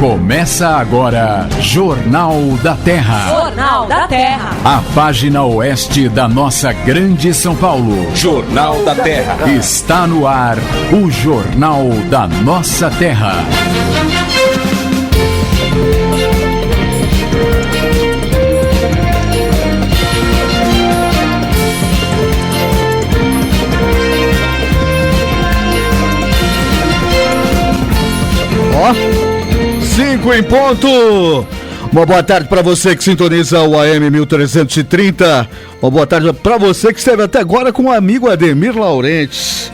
Começa agora, Jornal da Terra. Jornal da Terra. A página oeste da nossa grande São Paulo. Jornal da Terra. Está no ar, o Jornal da Nossa Terra. Ó, 5 em ponto. Uma boa tarde para você que sintoniza o AM 1330. Uma boa tarde para você que esteve até agora com o amigo Ademir Laurentes.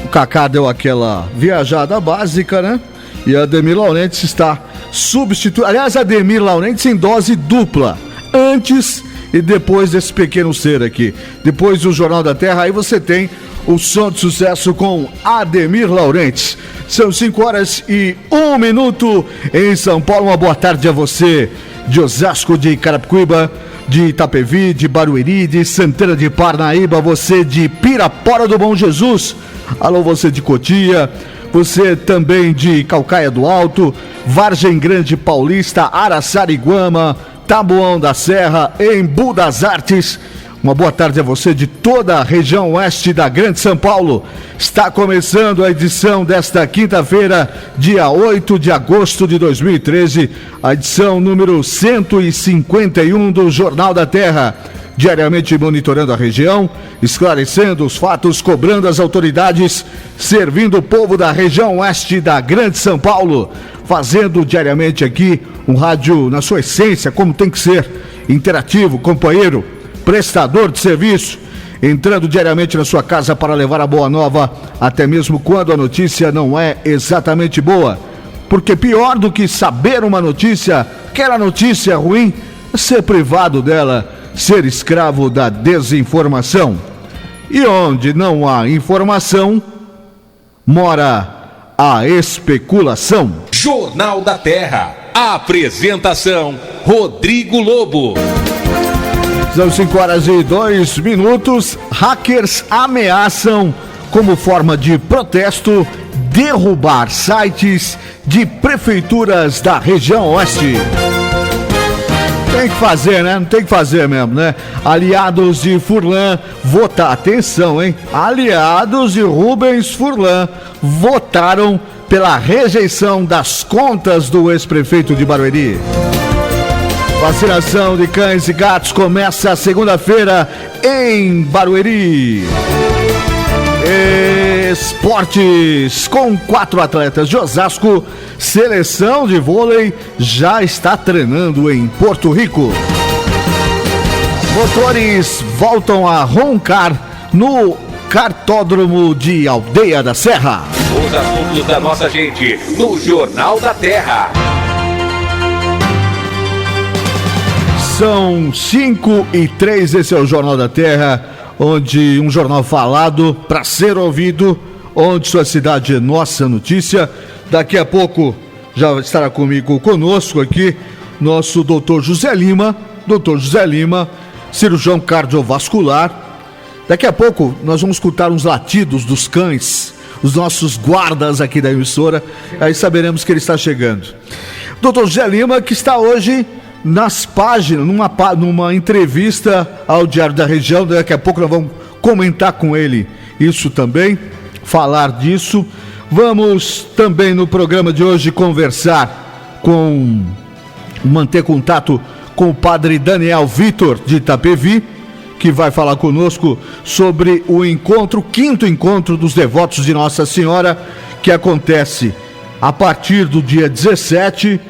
O Cacá deu aquela viajada básica, né? E Ademir Laurentes está substituindo. Aliás, Ademir Laurentes em dose dupla. Antes e depois desse pequeno ser aqui. Depois do Jornal da Terra, aí você tem o som de sucesso com Ademir Laurentes. São 5h01 em São Paulo. Uma boa tarde a você de Osasco, de Carapicuíba, de Itapevi, de Barueri, de Santana de Parnaíba, você de Pirapora do Bom Jesus, alô você de Cotia, você também de Calcaia do Alto, Vargem Grande Paulista, Araçariguama, Taboão da Serra, Embu das Artes. Uma boa tarde a você de toda a região oeste da Grande São Paulo. Está começando a edição desta quinta-feira, dia 8 de agosto de 2013, a edição número 151 do Jornal da Terra. Diariamente monitorando a região, esclarecendo os fatos, cobrando as autoridades, servindo o povo da região oeste da Grande São Paulo. Fazendo diariamente aqui um rádio na sua essência, como tem que ser, interativo, companheiro, prestador de serviço, entrando diariamente na sua casa para levar a boa nova, até mesmo quando a notícia não é exatamente boa. Porque pior do que saber uma notícia, aquela notícia ruim, é ser privado dela, ser escravo da desinformação. E onde não há informação, mora a especulação. Jornal da Terra. Apresentação: Rodrigo Lobo. São 5h02. Hackers ameaçam, como forma de protesto, derrubar sites de prefeituras da região oeste. Tem que fazer, né? Não tem que fazer mesmo, né? Aliados de Furlan votaram, atenção, hein? Aliados de Rubens Furlan votaram pela rejeição das contas do ex-prefeito de Barueri. Vacinação de cães e gatos começa segunda-feira em Barueri. Esportes, com 4 atletas de Osasco, seleção de vôlei já está treinando em Porto Rico. Motores voltam a roncar no cartódromo de Aldeia da Serra. Os assuntos da nossa gente no Jornal da Terra. São 5h03, esse é o Jornal da Terra, onde um jornal falado para ser ouvido, onde sua cidade é nossa notícia. Daqui a pouco já estará conosco aqui, nosso doutor José Lima, cirurgião cardiovascular. Daqui a pouco nós vamos escutar uns latidos dos cães, os nossos guardas aqui da emissora, aí saberemos que ele está chegando. Doutor José Lima, que está hoje nas páginas, numa entrevista ao Diário da Região. Daqui a pouco nós vamos comentar com ele isso também, falar disso. Vamos também no programa de hoje manter contato com o padre Daniel Vitor de Itapevi, que vai falar conosco sobre o quinto encontro dos devotos de Nossa Senhora, que acontece a partir do dia 17.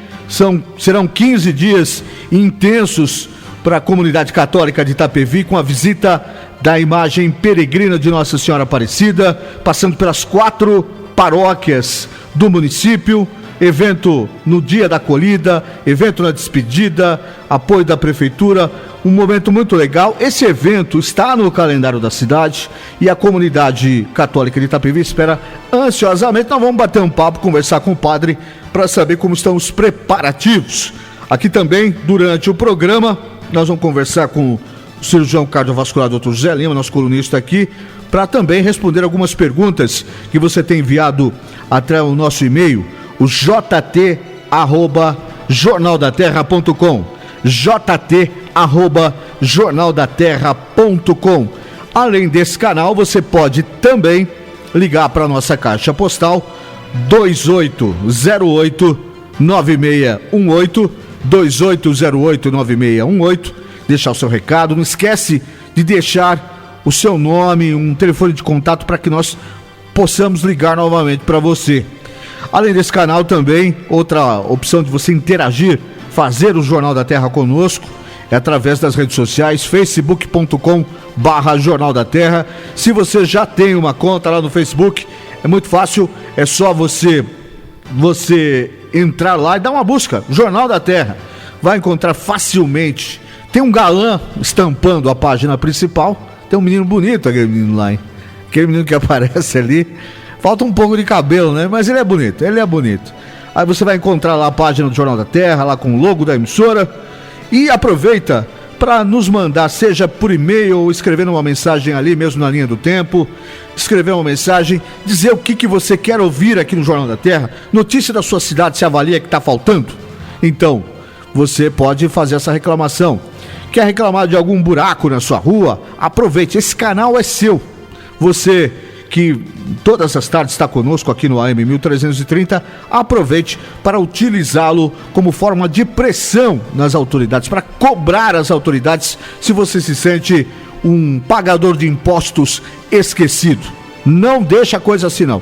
Serão 15 dias intensos para a comunidade católica de Itapevi, com a visita da imagem peregrina de Nossa Senhora Aparecida, passando pelas 4 paróquias do município, evento no dia da acolhida, evento na despedida, apoio da prefeitura, um momento muito legal. Esse evento está no calendário da cidade e a comunidade católica de Itapevi espera ansiosamente. Nós vamos bater um papo, conversar com o padre para saber como estão os preparativos. Aqui também, durante o programa, nós vamos conversar com o cirurgião cardiovascular Dr. José Lima, nosso colunista aqui, para também responder algumas perguntas que você tem enviado até o nosso e-mail, o JT jt@jornaldaterra.com, jt@jornaldaterra.com. Além desse canal, você pode também ligar para a nossa caixa postal 2808-9618, 2808-9618, deixar o seu recado. Não esquece de deixar o seu nome, um telefone de contato para que nós possamos ligar novamente para você. Além desse canal também, outra opção de você interagir, fazer o Jornal da Terra conosco, é através das redes sociais, facebook.com/Jornal da Terra. Se você já tem uma conta lá no Facebook, é muito fácil, é só você entrar lá e dar uma busca, Jornal da Terra. Vai encontrar facilmente. Tem um galã estampando a página principal, tem um menino bonito, aquele menino lá, hein? Aquele menino que aparece ali, falta um pouco de cabelo, né? Mas ele é bonito. Aí você vai encontrar lá a página do Jornal da Terra, lá com o logo da emissora. E aproveita para nos mandar, seja por e-mail ou escrevendo uma mensagem ali mesmo na linha do tempo, escrever uma mensagem, dizer o que você quer ouvir aqui no Jornal da Terra, notícia da sua cidade, se avalia que está faltando. Então, você pode fazer essa reclamação. Quer reclamar de algum buraco na sua rua? Aproveite, esse canal é seu. Você que todas as tardes está conosco aqui no AM 1330, aproveite para utilizá-lo como forma de pressão nas autoridades, para cobrar as autoridades se você se sente um pagador de impostos esquecido. Não deixa a coisa assim não.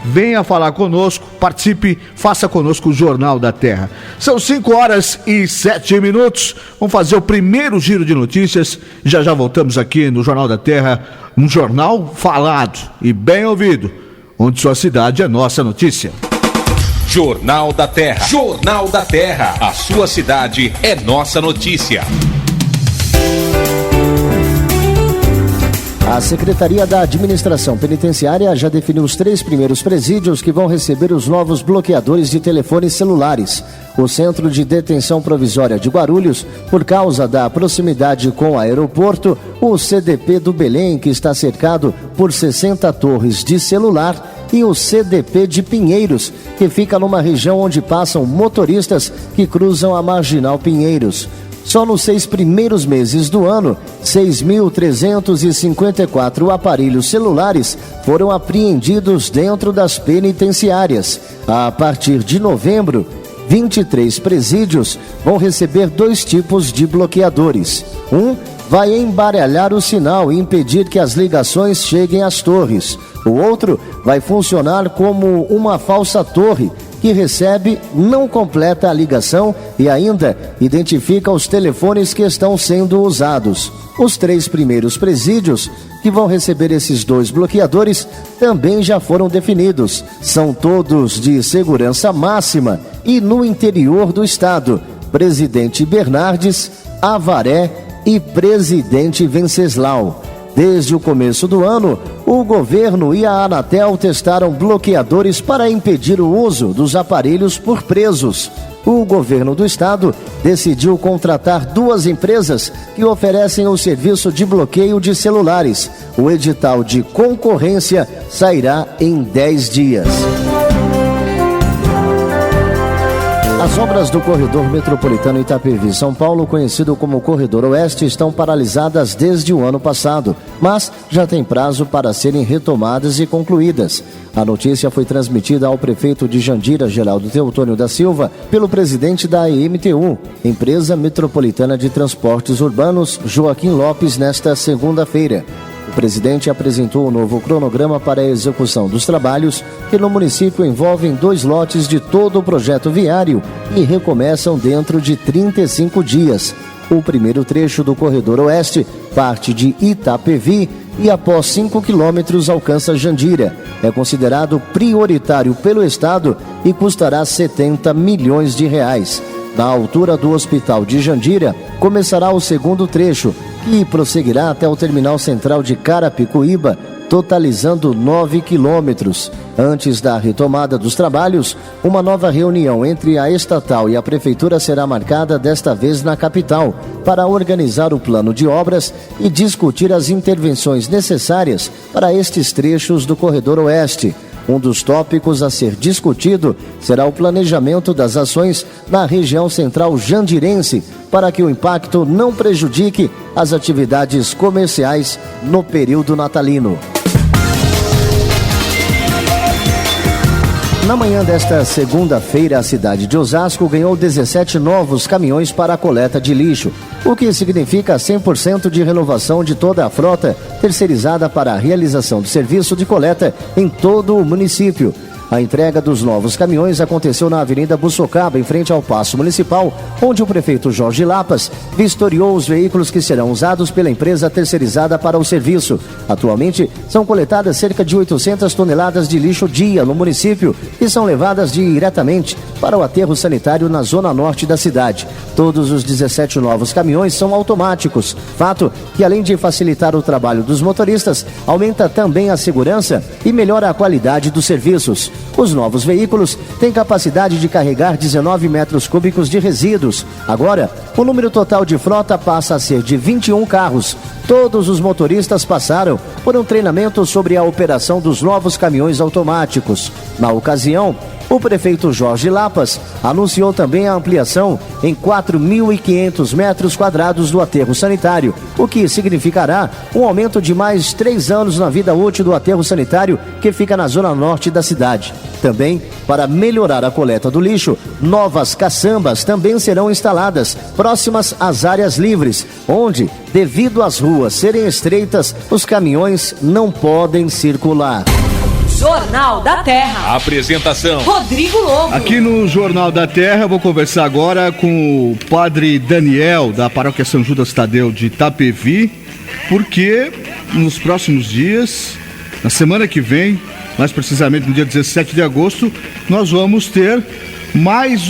Venha falar conosco, participe, faça conosco o Jornal da Terra. São 5h07. Vamos fazer o primeiro giro de notícias. Já voltamos aqui no Jornal da Terra, um jornal falado e bem ouvido, onde sua cidade é nossa notícia. Jornal da Terra. Jornal da Terra. A sua cidade é nossa notícia. A Secretaria da Administração Penitenciária já definiu os 3 primeiros presídios que vão receber os novos bloqueadores de telefones celulares. O Centro de Detenção Provisória de Guarulhos, por causa da proximidade com o aeroporto, o CDP do Belém, que está cercado por 60 torres de celular, e o CDP de Pinheiros, que fica numa região onde passam motoristas que cruzam a Marginal Pinheiros. Só nos 6 primeiros meses do ano, 6.354 aparelhos celulares foram apreendidos dentro das penitenciárias. A partir de novembro, 23 presídios vão receber 2 tipos de bloqueadores. Um vai embaralhar o sinal e impedir que as ligações cheguem às torres. O outro vai funcionar como uma falsa torre, que recebe, não completa a ligação e ainda identifica os telefones que estão sendo usados. Os 3 primeiros presídios que vão receber esses 2 bloqueadores também já foram definidos. São todos de segurança máxima e no interior do estado: Presidente Bernardes, Avaré e Presidente Venceslau. Desde o começo do ano, o governo e a Anatel testaram bloqueadores para impedir o uso dos aparelhos por presos. O governo do estado decidiu contratar 2 empresas que oferecem o serviço de bloqueio de celulares. O edital de concorrência sairá em 10 dias. As obras do Corredor Metropolitano Itapevi-São Paulo, conhecido como Corredor Oeste, estão paralisadas desde o ano passado, mas já tem prazo para serem retomadas e concluídas. A notícia foi transmitida ao prefeito de Jandira, Geraldo Teutônio da Silva, pelo presidente da EMTU, Empresa Metropolitana de Transportes Urbanos, Joaquim Lopes, nesta segunda-feira. O presidente apresentou o novo cronograma para a execução dos trabalhos, que no município envolvem 2 lotes de todo o projeto viário e recomeçam dentro de 35 dias. O primeiro trecho do Corredor Oeste parte de Itapevi e após 5 quilômetros alcança Jandira. É considerado prioritário pelo Estado e custará 70 milhões de reais. Na altura do Hospital de Jandira, começará o segundo trecho, que prosseguirá até o terminal central de Carapicuíba, totalizando 9 quilômetros. Antes da retomada dos trabalhos, uma nova reunião entre a estatal e a prefeitura será marcada, desta vez na capital, para organizar o plano de obras e discutir as intervenções necessárias para estes trechos do Corredor Oeste. Um dos tópicos a ser discutido será o planejamento das ações na região central jandirense para que o impacto não prejudique as atividades comerciais no período natalino. Na manhã desta segunda-feira, a cidade de Osasco ganhou 17 novos caminhões para a coleta de lixo, o que significa 100% de renovação de toda a frota terceirizada para a realização do serviço de coleta em todo o município. A entrega dos novos caminhões aconteceu na Avenida Bussocaba, em frente ao Paço Municipal, onde o prefeito Jorge Lapas vistoriou os veículos que serão usados pela empresa terceirizada para o serviço. Atualmente, são coletadas cerca de 800 toneladas de lixo dia no município e são levadas diretamente para o aterro sanitário na zona norte da cidade. Todos os 17 novos caminhões são automáticos, fato que, além de facilitar o trabalho dos motoristas, aumenta também a segurança e melhora a qualidade dos serviços. Os novos veículos têm capacidade de carregar 19 metros cúbicos de resíduos. Agora, o número total de frota passa a ser de 21 carros. Todos os motoristas passaram por um treinamento sobre a operação dos novos caminhões automáticos. Na ocasião, o prefeito Jorge Lapas anunciou também a ampliação em 4.500 metros quadrados do aterro sanitário, o que significará um aumento de mais 3 anos na vida útil do aterro sanitário que fica na zona norte da cidade. Também, para melhorar a coleta do lixo, novas caçambas também serão instaladas próximas às áreas livres, onde, devido às ruas serem estreitas, os caminhões não podem circular. Jornal da Terra. Apresentação: Rodrigo Lobo. Aqui no Jornal da Terra, eu vou conversar agora com o padre Daniel, da Paróquia São Judas Tadeu de Itapevi, porque nos próximos dias, na semana que vem, mais precisamente no dia 17 de agosto, nós vamos ter mais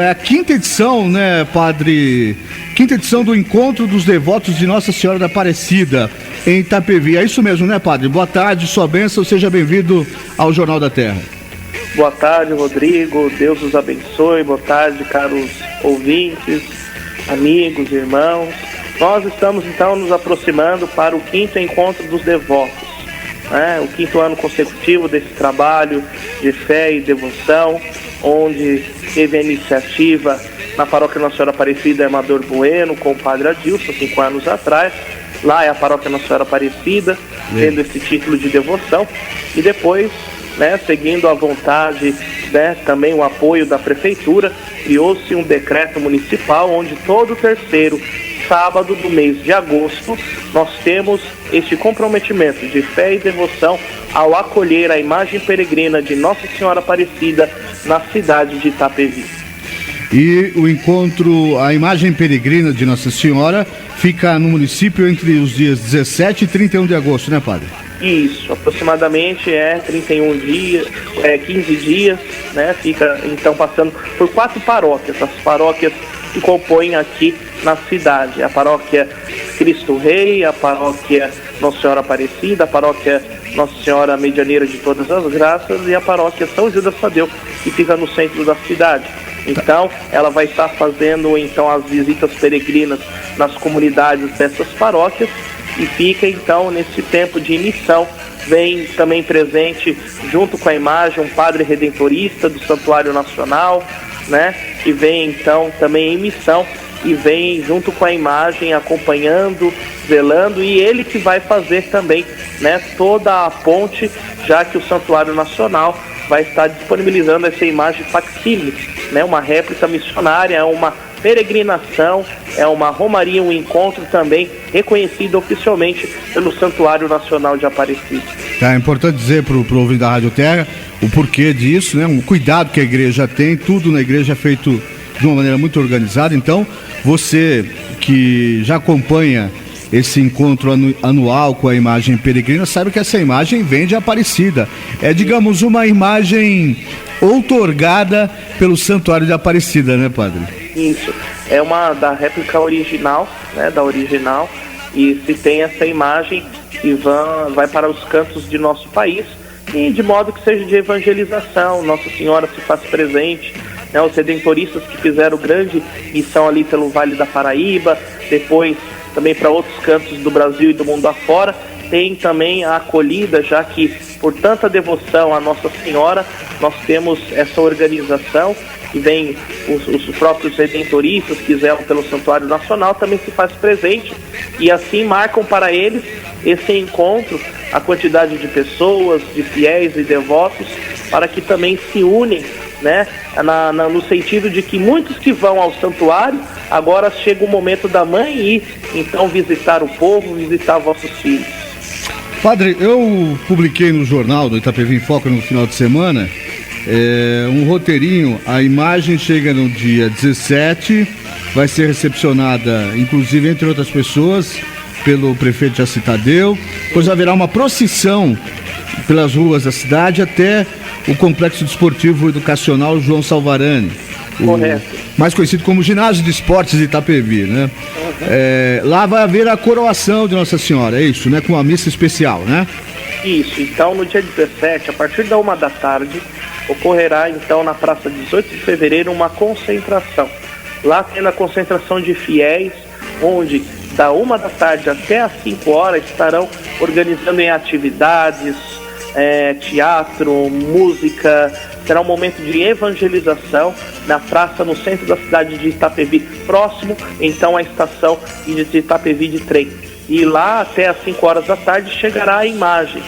a quinta edição, né, padre? Quinta edição do Encontro dos Devotos de Nossa Senhora da Aparecida, em Itapevi. É isso mesmo, né, padre? Boa tarde, sua bênção, seja bem-vindo ao Jornal da Terra. Boa tarde, Rodrigo, Deus os abençoe. Boa tarde, caros ouvintes, amigos, irmãos. Nós estamos, então, nos aproximando para o 5º Encontro dos Devotos, né? O 5º ano consecutivo desse trabalho de fé e devoção, onde teve a iniciativa na Paróquia Nossa Senhora Aparecida Amador Bueno, com o padre Adilson, 5 anos atrás. Lá é a Paróquia Nossa Senhora Aparecida, tendo esse título de devoção. E depois, né, seguindo a vontade, né, também o apoio da Prefeitura, criou-se um decreto municipal onde todo terceiro sábado do mês de agosto nós temos este comprometimento de fé e devoção ao acolher a imagem peregrina de Nossa Senhora Aparecida na cidade de Itapevi. E o encontro, a imagem peregrina de Nossa Senhora, fica no município entre os dias 17 e 31 de agosto, né, padre? Isso, aproximadamente 31 dias, 15 dias, né? Fica então passando por 4 paróquias, as paróquias que compõem aqui na cidade: a paróquia Cristo Rei, a paróquia Nossa Senhora Aparecida, a paróquia Nossa Senhora Medianeira de Todas as Graças e a paróquia São Judas Tadeu, que fica no centro da cidade. Então, ela vai estar fazendo então as visitas peregrinas nas comunidades dessas paróquias e fica então nesse tempo de missão. Vem também presente, junto com a imagem, um padre redentorista do Santuário Nacional, né? Que vem então também em missão e vem junto com a imagem acompanhando, velando, e ele que vai fazer também, né, toda a ponte, já que o Santuário Nacional vai estar disponibilizando essa imagem facsímile, né, uma réplica missionária, é uma peregrinação, é uma romaria, um encontro também reconhecido oficialmente pelo Santuário Nacional de Aparecida. É importante dizer para o ouvinte da Rádio Terra o porquê disso, né? Um cuidado que a igreja tem, tudo na igreja é feito de uma maneira muito organizada. Então, você que já acompanha esse encontro anual com a imagem peregrina, sabe que essa imagem vem de Aparecida. É, digamos, uma imagem outorgada pelo Santuário de Aparecida, né, padre? Isso, é uma da réplica original, né, da original, e se tem essa imagem que vai para os cantos de nosso país, e de modo que seja de evangelização, Nossa Senhora se faz presente, né, os redentoristas que fizeram grande missão ali pelo Vale da Paraíba, depois também para outros cantos do Brasil e do mundo afora, tem também a acolhida, já que por tanta devoção à Nossa Senhora, nós temos essa organização e vem os próprios redentoristas que zelam pelo Santuário Nacional, também se faz presente e assim marcam para eles esse encontro, a quantidade de pessoas, de fiéis e devotos, para que também se unem, né, no sentido de que muitos que vão ao santuário, agora chega o momento da mãe ir, então visitar o povo, visitar vossos filhos. Padre, eu publiquei no jornal do Itapevi em Foco no final de semana um roteirinho. A imagem chega no dia 17, vai ser recepcionada, inclusive, entre outras pessoas, pelo prefeito Jaci Tadeu. Depois haverá uma procissão pelas ruas da cidade até o Complexo Desportivo Educacional João Salvarani, mais conhecido como Ginásio de Esportes de Itapevi, né? Lá vai haver a coroação de Nossa Senhora, é isso, né? Com uma missa especial, né? Isso, então no dia 17, a partir da 1h, ocorrerá então na Praça 18 de Fevereiro uma concentração. Lá tendo a concentração de fiéis, onde da 1h até às 5h estarão organizando em atividades, teatro, música. Será um momento de evangelização na praça, no centro da cidade de Itapevi, próximo então à estação de Itapevi de trem. E lá até às 5h chegará a imagem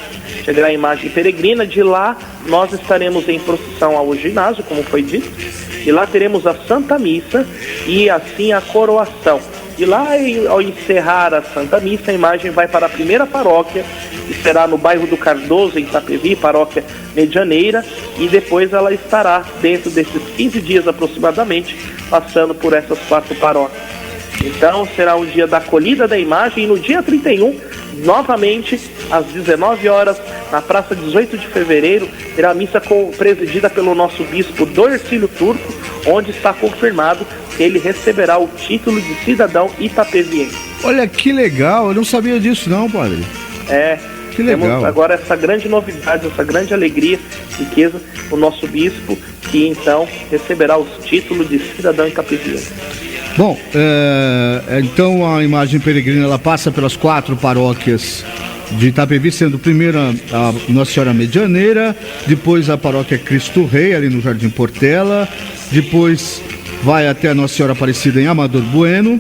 peregrina. De lá nós estaremos em procissão ao ginásio, como foi dito, e lá teremos a Santa Missa e assim a coroação. E lá, ao encerrar a Santa Missa, a imagem vai para a primeira paróquia, que será no bairro do Cardoso, em Itapevi, paróquia Medianeira, e depois ela estará, dentro desses 15 dias aproximadamente, passando por essas 4 paróquias. Então, será o dia da acolhida da imagem, e no dia 31, novamente, às 19h, na Praça 18 de Fevereiro, terá a missa presidida pelo nosso bispo Dorcílio Turco, onde está confirmado que ele receberá o título de cidadão itapeviense. Olha que legal, eu não sabia disso não, padre. Que legal. Temos agora essa grande novidade, essa grande alegria, riqueza, o nosso bispo, que então receberá o título de cidadão itapeviense. Bom, então a imagem peregrina ela passa pelas 4 paróquias de Itapevi, sendo primeiro a Nossa Senhora Medianeira, depois a paróquia Cristo Rei, ali no Jardim Portela, depois vai até a Nossa Senhora Aparecida em Amador Bueno,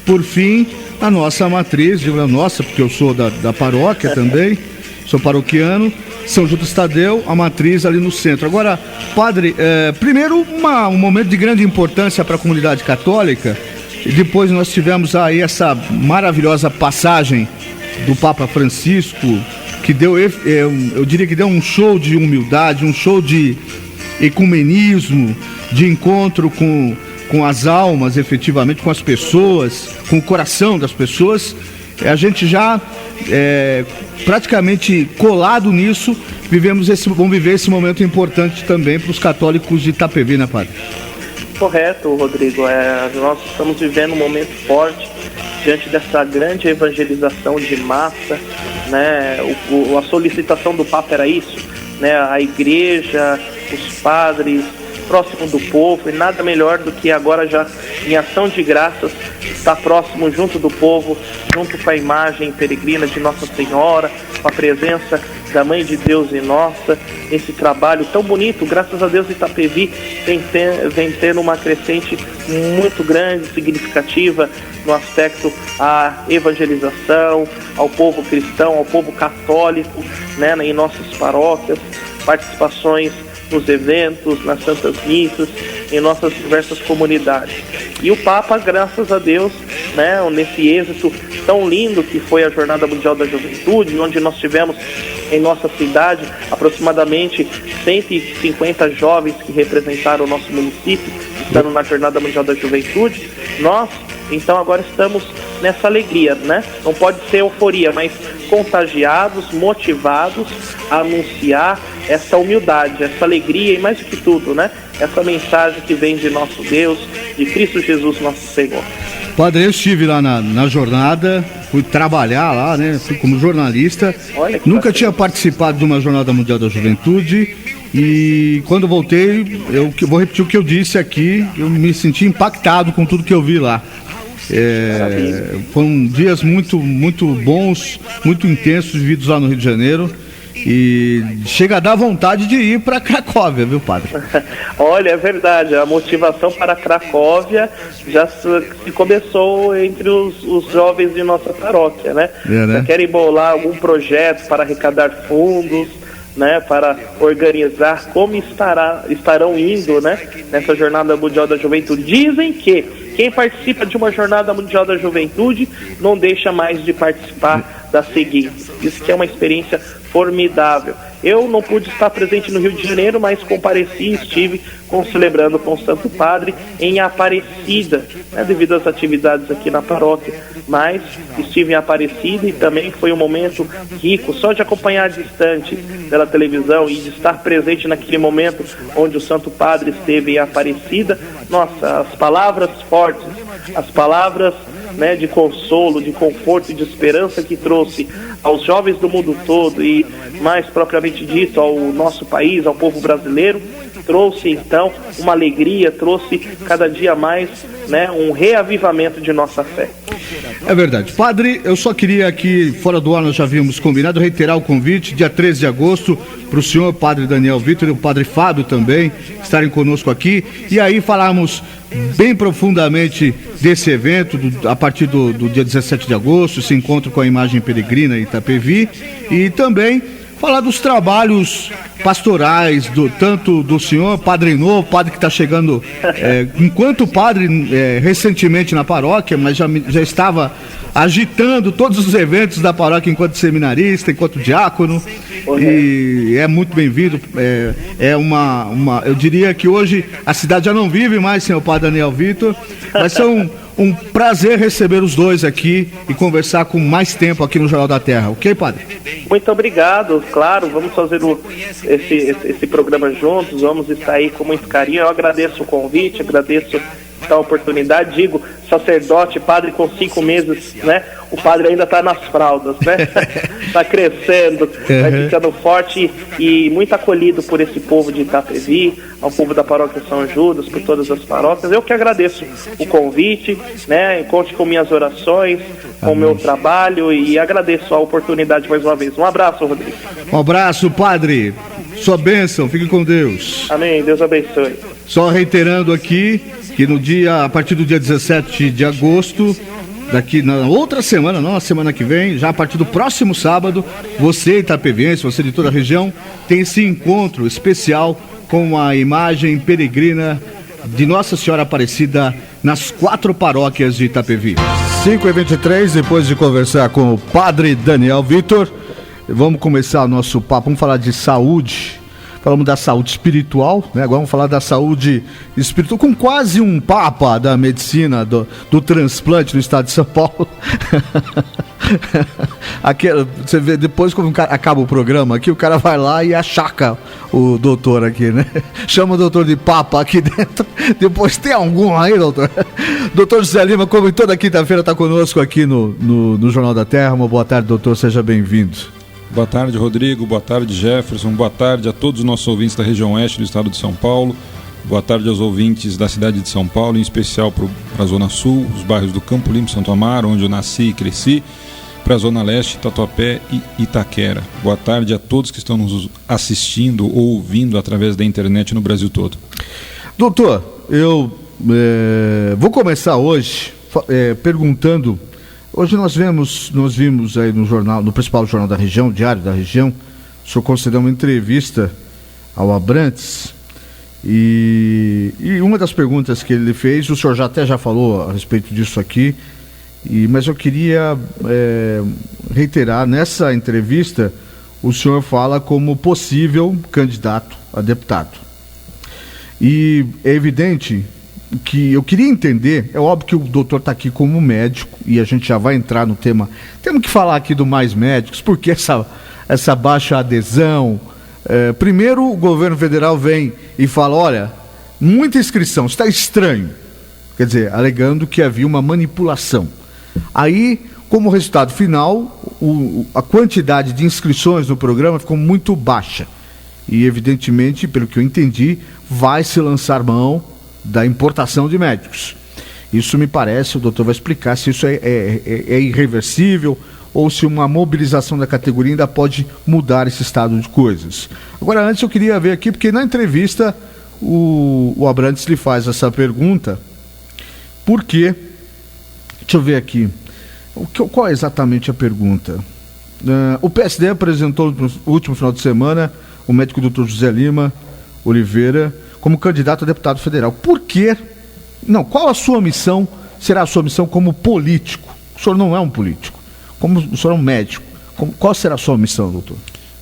por fim a nossa matriz, digo a nossa porque eu sou da paróquia também, sou paroquiano, São Judas Tadeu, a matriz ali no centro. Agora, padre, primeiro um momento de grande importância para a comunidade católica, e depois nós tivemos aí essa maravilhosa passagem do Papa Francisco, que deu, eu diria que deu um show de humildade, um show de ecumenismo, de encontro com as almas, efetivamente, com as pessoas, com o coração das pessoas. A gente já praticamente colado nisso, vamos viver esse momento importante também para os católicos de Itapevi, né, padre? Correto, Rodrigo. Nós estamos vivendo um momento forte diante dessa grande evangelização de massa, né? A solicitação do Papa era isso, né? A igreja, os padres, próximo do povo, e nada melhor do que agora, já em ação de graças, estar próximo junto do povo, junto com a imagem peregrina de Nossa Senhora, com a presença da Mãe de Deus e nossa, esse trabalho tão bonito. Graças a Deus, Itapevi vem tendo uma crescente muito grande, significativa, no aspecto à evangelização, ao povo cristão, ao povo católico, né, em nossas paróquias, participações nos eventos, nas santas missas, em nossas diversas comunidades. E o Papa, graças a Deus, né, nesse êxito tão lindo que foi a Jornada Mundial da Juventude, onde nós tivemos em nossa cidade aproximadamente 150 jovens que representaram o nosso município, estando na Jornada Mundial da Juventude. Nós, então, agora estamos nessa alegria, né? Não pode ser euforia, mas contagiados, motivados a anunciar essa humildade, essa alegria e, mais do que tudo, né, essa mensagem que vem de nosso Deus, de Cristo Jesus, nosso Senhor. Padre, eu estive lá na jornada, fui trabalhar lá, né, fui como jornalista, nunca tinha participado de uma Jornada Mundial da Juventude, e quando voltei, eu vou repetir o que eu disse aqui, eu me senti impactado com tudo que eu vi lá. Foram dias muito bons, muito intensos, vividos lá no Rio de Janeiro. E chega a dar vontade de ir para Cracóvia, viu, padre? Olha, é verdade, a motivação para Cracóvia já se começou entre os jovens de nossa paróquia, né? Já querem bolar algum projeto para arrecadar fundos, né, para organizar como estarão indo, né, nessa Jornada Mundial da Juventude. Dizem que quem participa de uma Jornada Mundial da Juventude não deixa mais de participar da seguinte. Isso que é uma experiência formidável. Eu não pude estar presente no Rio de Janeiro, mas compareci e estive celebrando com o Santo Padre em Aparecida, né, devido às atividades aqui na paróquia. Mas estive em Aparecida e também foi um momento rico, só de acompanhar distante pela televisão e de estar presente naquele momento onde o Santo Padre esteve em Aparecida. Nossa, as palavras fortes, as palavras, né, de consolo, de conforto e de esperança que trouxe aos jovens do mundo todo e, mais propriamente dito, ao nosso país, ao povo brasileiro, trouxe então uma alegria, trouxe cada dia mais, né, um reavivamento de nossa fé. É verdade. Padre, eu só queria aqui, fora do ar nós já havíamos combinado, reiterar o convite, dia 13 de agosto, para o senhor, Padre Daniel Vitor e o Padre Fábio também estarem conosco aqui, e aí falarmos bem profundamente desse evento, a partir do dia 17 de agosto, esse encontro com a imagem peregrina em Itapevi, e também falar dos trabalhos pastorais, tanto do senhor, padre novo, padre que está chegando, enquanto padre recentemente na paróquia, mas já estava agitando todos os eventos da paróquia enquanto seminarista, enquanto diácono, e é muito bem-vindo. Eu diria que hoje a cidade já não vive mais sem o padre Daniel Vitor, vai ser um prazer receber os dois aqui e conversar com mais tempo aqui no Jornal da Terra. Ok, padre? Muito obrigado. Claro, vamos fazer esse programa juntos, vamos estar aí com muito carinho. Eu agradeço o convite, agradeço a oportunidade. Digo, sacerdote, padre com 5 meses, né? O padre ainda está nas fraldas, né? Está crescendo, vai ficando forte e muito acolhido por esse povo de Itapevi, ao povo da paróquia São Judas, por todas as paróquias. Eu que agradeço o convite, né? Conte com minhas orações, com o meu trabalho e agradeço a oportunidade mais uma vez. Um abraço, Rodrigo. Um abraço, padre. Sua bênção, fique com Deus. Amém, Deus abençoe. Só reiterando aqui que a partir do dia 17 de agosto, daqui na outra semana, não na semana que vem, já a partir do próximo sábado, você itapeviense, você de toda a região, tem esse encontro especial com a imagem peregrina de Nossa Senhora Aparecida nas 4 paróquias de Itapevi. 5h23, depois de conversar com o padre Daniel Vitor, vamos começar o nosso papo, vamos falar de saúde. Falamos da saúde espiritual, né? Agora vamos falar da saúde espiritual, com quase um papa da medicina, do transplante no estado de São Paulo. Você vê, depois quando acaba o programa aqui, o cara vai lá e achaca o doutor aqui, né? Chama o doutor de papa aqui dentro. Depois tem algum aí, doutor? Doutor José Lima, como toda quinta-feira, está conosco aqui no Jornal da Terra. Uma boa tarde, doutor, seja bem-vindo. Boa tarde, Rodrigo. Boa tarde, Jefferson. Boa tarde a todos os nossos ouvintes da região oeste do estado de São Paulo. Boa tarde aos ouvintes da cidade de São Paulo, em especial para a Zona Sul, os bairros do Campo Limpo, Santo Amaro, onde eu nasci e cresci, para a Zona Leste, Tatuapé e Itaquera. Boa tarde a todos que estão nos assistindo ou ouvindo através da internet no Brasil todo. Doutor, eu vou começar hoje perguntando. Hoje nós vimos aí no jornal, no principal jornal da região, Diário da Região, o senhor concedeu uma entrevista ao Abrantes e uma das perguntas que ele fez, o senhor já falou a respeito disso aqui, mas eu queria reiterar, nessa entrevista o senhor fala como possível candidato a deputado. E é evidente que eu queria entender, é óbvio que o doutor está aqui como médico e a gente já vai entrar no tema. Temos que falar aqui do Mais Médicos, porque essa baixa adesão. Primeiro o governo federal vem e fala, olha, muita inscrição, está estranho. Quer dizer, alegando que havia uma manipulação. Aí, como resultado final, a quantidade de inscrições no programa ficou muito baixa. E evidentemente, pelo que eu entendi, vai se lançar mão da importação de médicos. Isso me parece, o doutor vai explicar se isso é irreversível ou se uma mobilização da categoria ainda pode mudar esse estado de coisas. Agora, antes eu queria ver aqui, porque na entrevista o Abrantes lhe faz essa pergunta, porque, deixa eu ver aqui, qual é exatamente a pergunta? O PSD apresentou no último final de semana o médico Dr. José Lima Oliveira como candidato a deputado federal. Por quê? Não, qual a sua missão? Será a sua missão como político? O senhor não é um político. Como o senhor é um médico. Qual será a sua missão, doutor?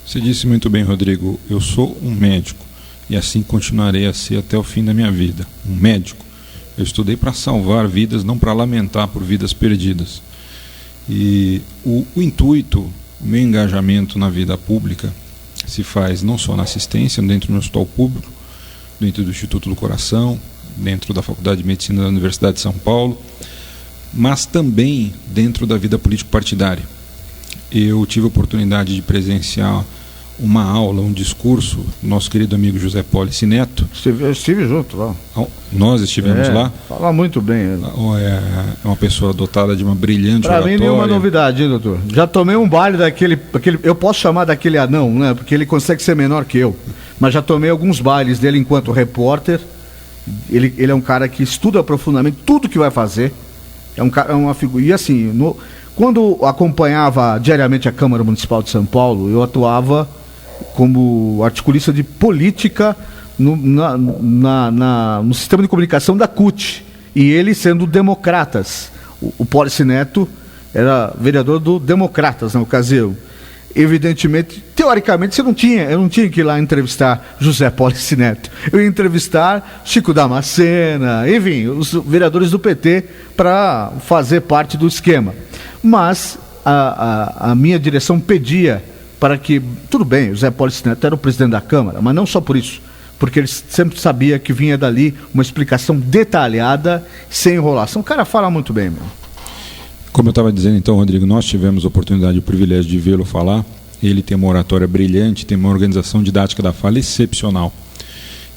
Você disse muito bem, Rodrigo. Eu sou um médico e assim continuarei a ser até o fim da minha vida. Um médico. Eu estudei para salvar vidas, não para lamentar por vidas perdidas. E o intuito, o meu engajamento na vida pública se faz não só na assistência, dentro do hospital público, dentro do Instituto do Coração, dentro da Faculdade de Medicina da Universidade de São Paulo, mas também dentro da vida político-partidária. Eu tive a oportunidade de presenciar uma aula, um discurso do nosso querido amigo José Polici Neto. Eu estive junto lá. Nós estivemos lá. Fala muito bem. É uma pessoa dotada de uma brilhante oratória. Para mim nenhuma novidade, hein, doutor? Já tomei um baile daquele, eu posso chamar daquele anão, né? Porque ele consegue ser menor que eu. Mas já tomei alguns bailes dele enquanto repórter. Ele é um cara que estuda profundamente tudo que vai fazer. É uma figura. E assim, quando acompanhava diariamente a Câmara Municipal de São Paulo, eu atuava como articulista de política no sistema de comunicação da CUT. E ele sendo Democratas. O Polici Neto era vereador do Democratas na ocasião. Evidentemente, teoricamente, eu não tinha que ir lá entrevistar José Polici Neto. Eu ia entrevistar Chico Damascena, enfim, os vereadores do PT para fazer parte do esquema. Mas a minha direção pedia para que, tudo bem, o José Polici Neto era o presidente da Câmara, mas não só por isso, porque ele sempre sabia que vinha dali uma explicação detalhada, sem enrolação. O cara fala muito bem, meu. Como eu estava dizendo, então, Rodrigo, nós tivemos a oportunidade e o privilégio de vê-lo falar. Ele tem uma oratória brilhante, tem uma organização didática da fala excepcional.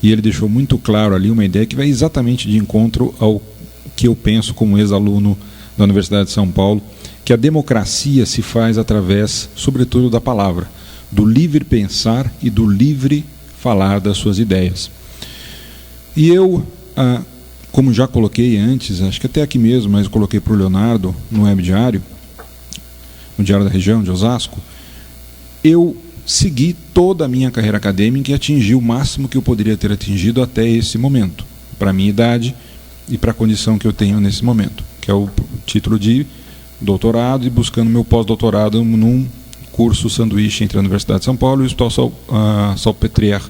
E ele deixou muito claro ali uma ideia que vai exatamente de encontro ao que eu penso como ex-aluno da Universidade de São Paulo, que a democracia se faz através, sobretudo, da palavra, do livre pensar e do livre falar das suas ideias. E eu... como já coloquei antes, acho que até aqui mesmo, mas coloquei para o Leonardo no Web Diário, no Diário da Região de Osasco, eu segui toda a minha carreira acadêmica e atingi o máximo que eu poderia ter atingido até esse momento, para a minha idade e para a condição que eu tenho nesse momento, que é o título de doutorado e buscando meu pós-doutorado num curso sanduíche entre a Universidade de São Paulo e o Hospital Salpêtrière,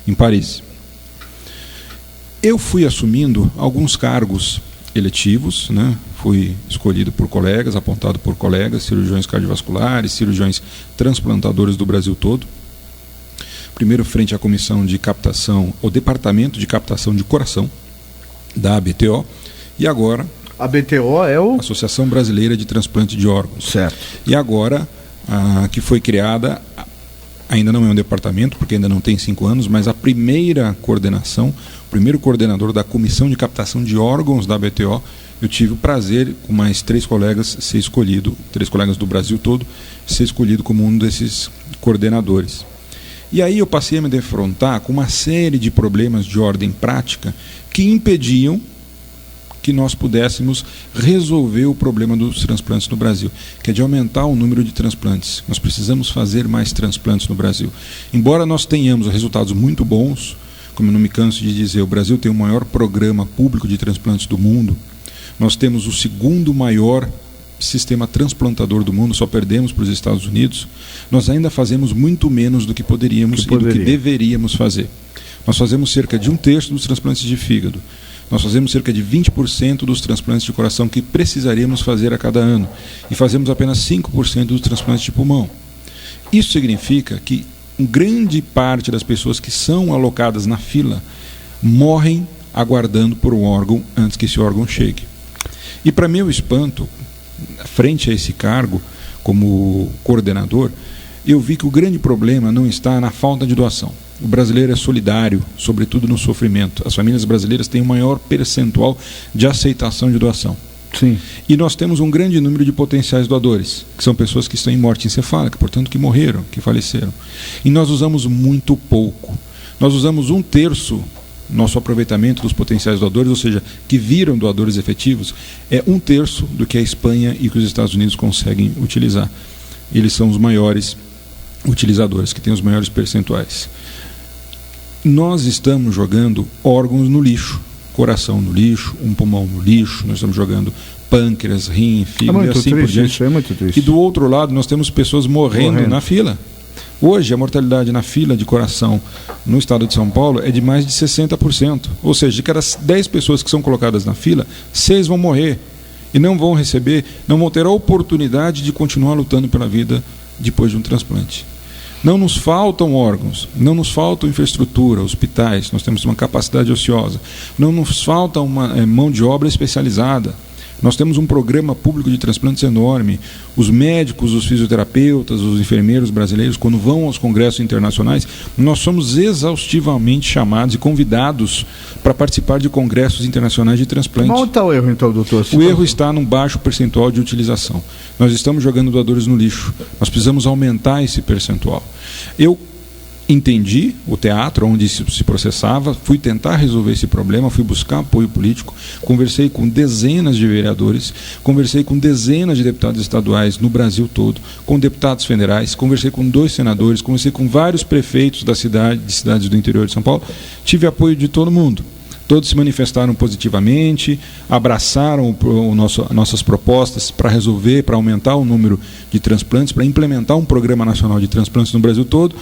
em Paris. Eu fui assumindo alguns cargos eletivos, né? Fui escolhido por colegas, apontado por colegas, cirurgiões cardiovasculares, cirurgiões transplantadores do Brasil todo. Primeiro frente à comissão de captação, o departamento de captação de coração da ABTO, e agora... A ABTO é o... Associação Brasileira de Transplante de Órgãos. Certo. E agora, que foi criada... Ainda não é um departamento, porque ainda não tem 5 anos, mas a primeira coordenação, o primeiro coordenador da Comissão de Captação de Órgãos da ABTO, eu tive o prazer, com mais 3 colegas, ser escolhido, 3 colegas do Brasil todo, ser escolhido como um desses coordenadores. E aí eu passei a me defrontar com uma série de problemas de ordem prática que impediam que nós pudéssemos resolver o problema dos transplantes no Brasil, que é de aumentar o número de transplantes. Nós precisamos fazer mais transplantes no Brasil. Embora nós tenhamos resultados muito bons, como eu não me canso de dizer, o Brasil tem o maior programa público de transplantes do mundo, nós temos o 2º maior sistema transplantador do mundo, só perdemos para os Estados Unidos, nós ainda fazemos muito menos do que poderíamos e do que deveríamos fazer. Nós fazemos cerca de 1/3 dos transplantes de fígado. Nós fazemos cerca de 20% dos transplantes de coração que precisaríamos fazer a cada ano. E fazemos apenas 5% dos transplantes de pulmão. Isso significa que grande parte das pessoas que são alocadas na fila morrem aguardando por um órgão antes que esse órgão chegue. E para meu espanto, frente a esse cargo, como coordenador, eu vi que o grande problema não está na falta de doação. O brasileiro é solidário, sobretudo no sofrimento. As famílias brasileiras têm o maior percentual de aceitação de doação. Sim. E nós temos um grande número de potenciais doadores, que são pessoas que estão em morte encefálica, portanto que morreram, que faleceram. E nós usamos muito pouco. Nós usamos 1/3, nosso aproveitamento dos potenciais doadores, ou seja, que viram doadores efetivos, é 1/3 do que a Espanha e que os Estados Unidos conseguem utilizar. Eles são os maiores utilizadores, que têm os maiores percentuais. Nós estamos jogando órgãos no lixo, coração no lixo, um pulmão no lixo, nós estamos jogando pâncreas, rim, fígado e assim por diante. Isso é muito triste. E do outro lado nós temos pessoas morrendo na fila. Hoje a mortalidade na fila de coração no estado de São Paulo é de mais de 60%. Ou seja, de cada 10 pessoas que são colocadas na fila, 6 vão morrer e não vão receber, não vão ter a oportunidade de continuar lutando pela vida depois de um transplante. Não nos faltam órgãos, não nos falta infraestrutura, hospitais, nós temos uma capacidade ociosa, não nos falta uma mão de obra especializada. Nós temos um programa público de transplantes enorme. Os médicos, os fisioterapeutas, os enfermeiros brasileiros, quando vão aos congressos internacionais, nós somos exaustivamente chamados e convidados para participar de congressos internacionais de transplante. Onde está o erro, então, doutor? O erro está num baixo percentual de utilização. Nós estamos jogando doadores no lixo. Nós precisamos aumentar esse percentual. Eu entendi o teatro onde se processava, fui tentar resolver esse problema, fui buscar apoio político, conversei com dezenas de vereadores, conversei com dezenas de deputados estaduais no Brasil todo, com deputados federais, conversei com 2 senadores, conversei com vários prefeitos de cidades do interior de São Paulo, tive apoio de todo mundo. Todos se manifestaram positivamente, abraçaram nossas propostas para resolver, para aumentar o número de transplantes, para implementar um programa nacional de transplantes no Brasil todo.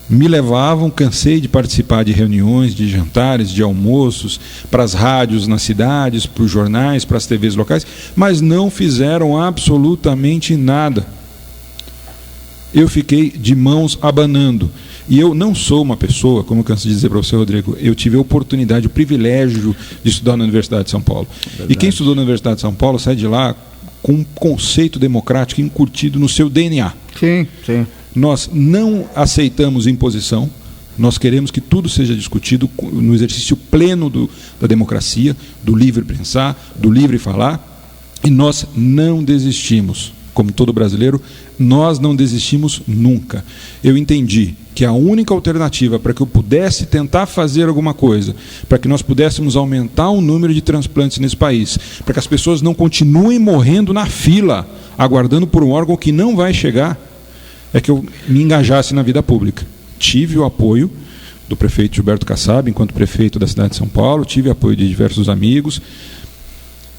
Me levavam, cansei de participar de reuniões, de jantares, de almoços, para as rádios nas cidades, para os jornais, para as TVs locais, mas não fizeram absolutamente nada. Eu fiquei de mãos abanando. E eu não sou uma pessoa, como eu canso de dizer para você, Rodrigo, eu tive a oportunidade, o privilégio de estudar na Universidade de São Paulo. Verdade. E quem estudou na Universidade de São Paulo sai de lá com um conceito democrático incutido no seu DNA. Sim, sim. Nós não aceitamos imposição, nós queremos que tudo seja discutido no exercício pleno da democracia, do livre pensar, do livre falar, e nós não desistimos. Como todo brasileiro, nós não desistimos nunca. Eu entendi que a única alternativa para que eu pudesse tentar fazer alguma coisa, para que nós pudéssemos aumentar o número de transplantes nesse país, para que as pessoas não continuem morrendo na fila, aguardando por um órgão que não vai chegar, é que eu me engajasse na vida pública. Tive o apoio do prefeito Gilberto Kassab, enquanto prefeito da cidade de São Paulo, tive apoio de diversos amigos,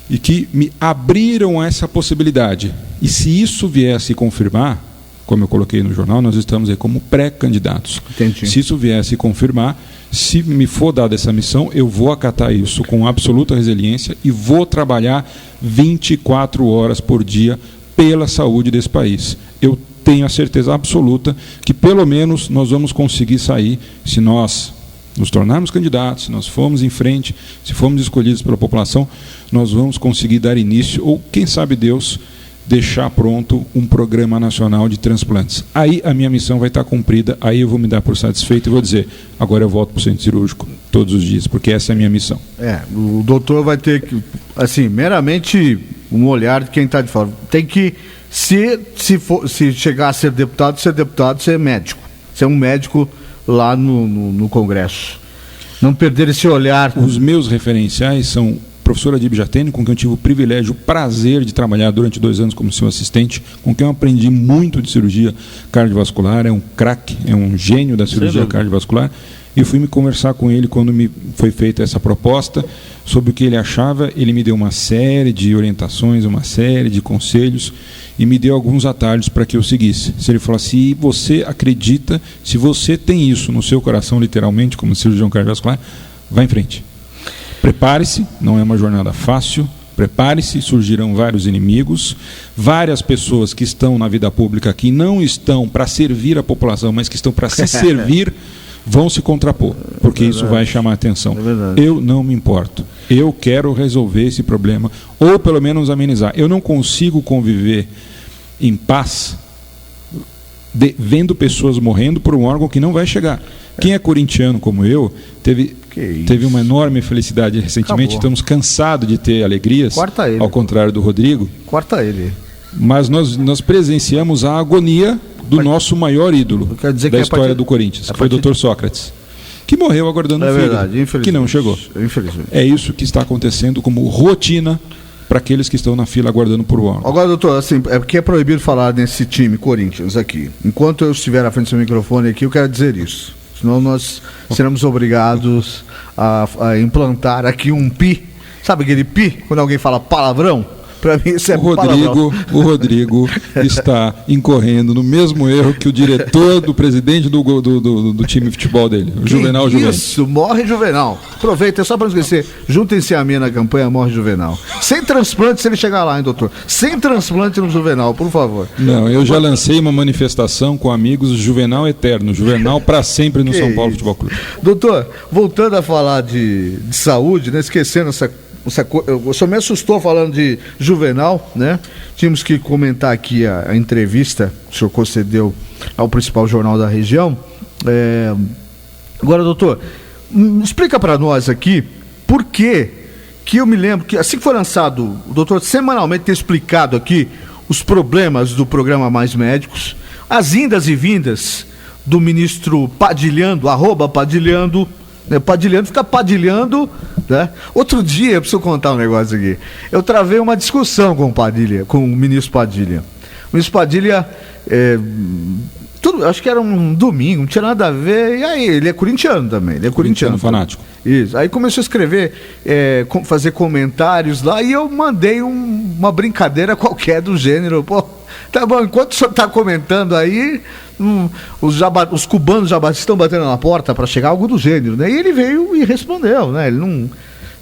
e que me abriram essa possibilidade. E se isso viesse confirmar, como eu coloquei no jornal, nós estamos aí como pré-candidatos. Entendi. Se isso viesse confirmar, se me for dada essa missão, eu vou acatar isso com absoluta resiliência e vou trabalhar 24 horas por dia pela saúde desse país. Eu tenho a certeza absoluta que pelo menos nós vamos conseguir sair, se nós nos tornarmos candidatos, se nós formos em frente, se formos escolhidos pela população, nós vamos conseguir dar início, ou quem sabe Deus, deixar pronto um programa nacional de transplantes. Aí a minha missão vai estar cumprida, aí eu vou me dar por satisfeito e vou dizer, agora eu volto para o centro cirúrgico todos os dias, porque essa é a minha missão. O doutor vai ter que, assim, meramente um olhar de quem está de fora. Tem que, se chegar a ser deputado, ser médico. Ser um médico lá no Congresso. Não perder esse olhar. Os meus referenciais são o professor Adib Jatene, com quem eu tive o privilégio, o prazer de trabalhar durante 2 anos como seu assistente, com quem eu aprendi muito de cirurgia cardiovascular, é um craque, é um gênio da cirurgia cardiovascular, e eu fui me conversar com ele quando me foi feita essa proposta, sobre o que ele achava. Ele me deu uma série de orientações, uma série de conselhos, e me deu alguns atalhos para que eu seguisse. Se ele falasse, se você acredita, se você tem isso no seu coração, literalmente, como cirurgião cardiovascular, vá em frente. Prepare-se, não é uma jornada fácil, prepare-se, surgirão vários inimigos, várias pessoas que estão na vida pública, que não estão para servir a população, mas que estão para se servir, vão se contrapor, porque isso vai chamar a atenção. Eu não me importo. Eu quero resolver esse problema, ou pelo menos amenizar. Eu não consigo conviver em paz vendo pessoas morrendo por um órgão que não vai chegar. Quem é corintiano como eu, teve uma enorme felicidade recentemente. Estamos cansados de ter alegrias, ao contrário do Rodrigo. Corta ele. Mas nós presenciamos a agonia do nosso maior ídolo da história do Corinthians, que foi o Dr. Sócrates, que morreu aguardando um filho, que não chegou. Infelizmente. É isso que está acontecendo como rotina para aqueles que estão na fila aguardando por órgão. Agora, doutor, assim, é porque é proibido falar nesse time Corinthians aqui. Enquanto eu estiver à frente do seu microfone aqui, eu quero dizer isso. Senão nós seremos obrigados a implantar aqui um pi. Sabe aquele pi? Quando alguém fala palavrão? Para mim isso é palavrão. O Rodrigo está incorrendo no mesmo erro que o diretor do presidente do time de futebol dele, o Juvenal Juventus. Isso, morre Juvenal. Aproveita, só para não esquecer, juntem-se a mim na campanha Morre Juvenal. Sem transplante se ele chegar lá, hein, doutor? Sem transplante no Juvenal, por favor. Não, eu já lancei uma manifestação com amigos, Juvenal eterno, Juvenal para sempre no São Paulo Futebol Clube. Doutor, voltando a falar de saúde, né, esquecendo o senhor me assustou falando de Juvenal, né? Tínhamos que comentar aqui a entrevista que o senhor concedeu ao principal jornal da região. Agora, doutor, explica para nós aqui por que eu me lembro que assim que foi lançado, o doutor semanalmente tem explicado aqui os problemas do programa Mais Médicos, as indas e vindas do ministro Padilhando, @Padilhando, né? Padilhando fica padilhando, né? Outro dia, eu preciso contar um negócio aqui. Eu travei uma discussão com o ministro Padilha. O ministro Padilha, acho que era um domingo, não tinha nada a ver. E aí, ele é corintiano também. Ele é corintiano fanático. Isso. Aí começou a escrever, fazer comentários lá, e eu mandei uma brincadeira qualquer do gênero. Pô, tá bom, enquanto o senhor está comentando aí, os cubanos já estão batendo na porta para chegar, algo do gênero, né? E ele veio e respondeu, né?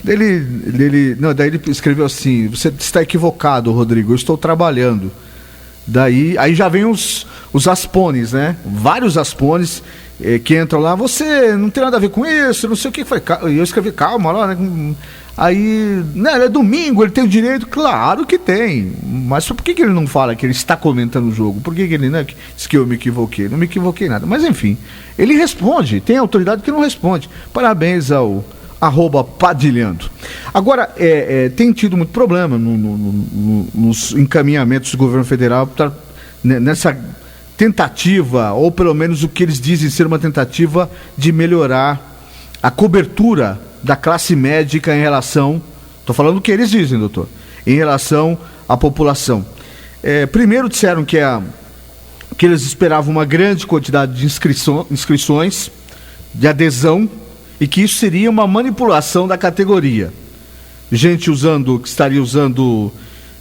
Daí ele escreveu assim: você está equivocado, Rodrigo, eu estou trabalhando. Aí já vem os aspones, né? Vários aspones que entram lá, você não tem nada a ver com isso, não sei o que foi. E eu escrevi, calma lá, né? Aí, né, é domingo, ele tem o direito? Claro que tem. Mas por que ele não fala que ele está comentando o jogo? Por que ele, né, diz que eu me equivoquei? Não me equivoquei nada. Mas enfim, ele responde, tem autoridade que não responde. Parabéns ao @Padilhando. Agora, tem tido muito problema nos encaminhamentos do governo federal nessa tentativa, ou pelo menos o que eles dizem ser uma tentativa de melhorar a cobertura da classe médica em relação, estou falando o que eles dizem, doutor, em relação à população. Primeiro disseram que eles esperavam uma grande quantidade de inscrições, de adesão, e que isso seria uma manipulação da categoria. Gente que estaria usando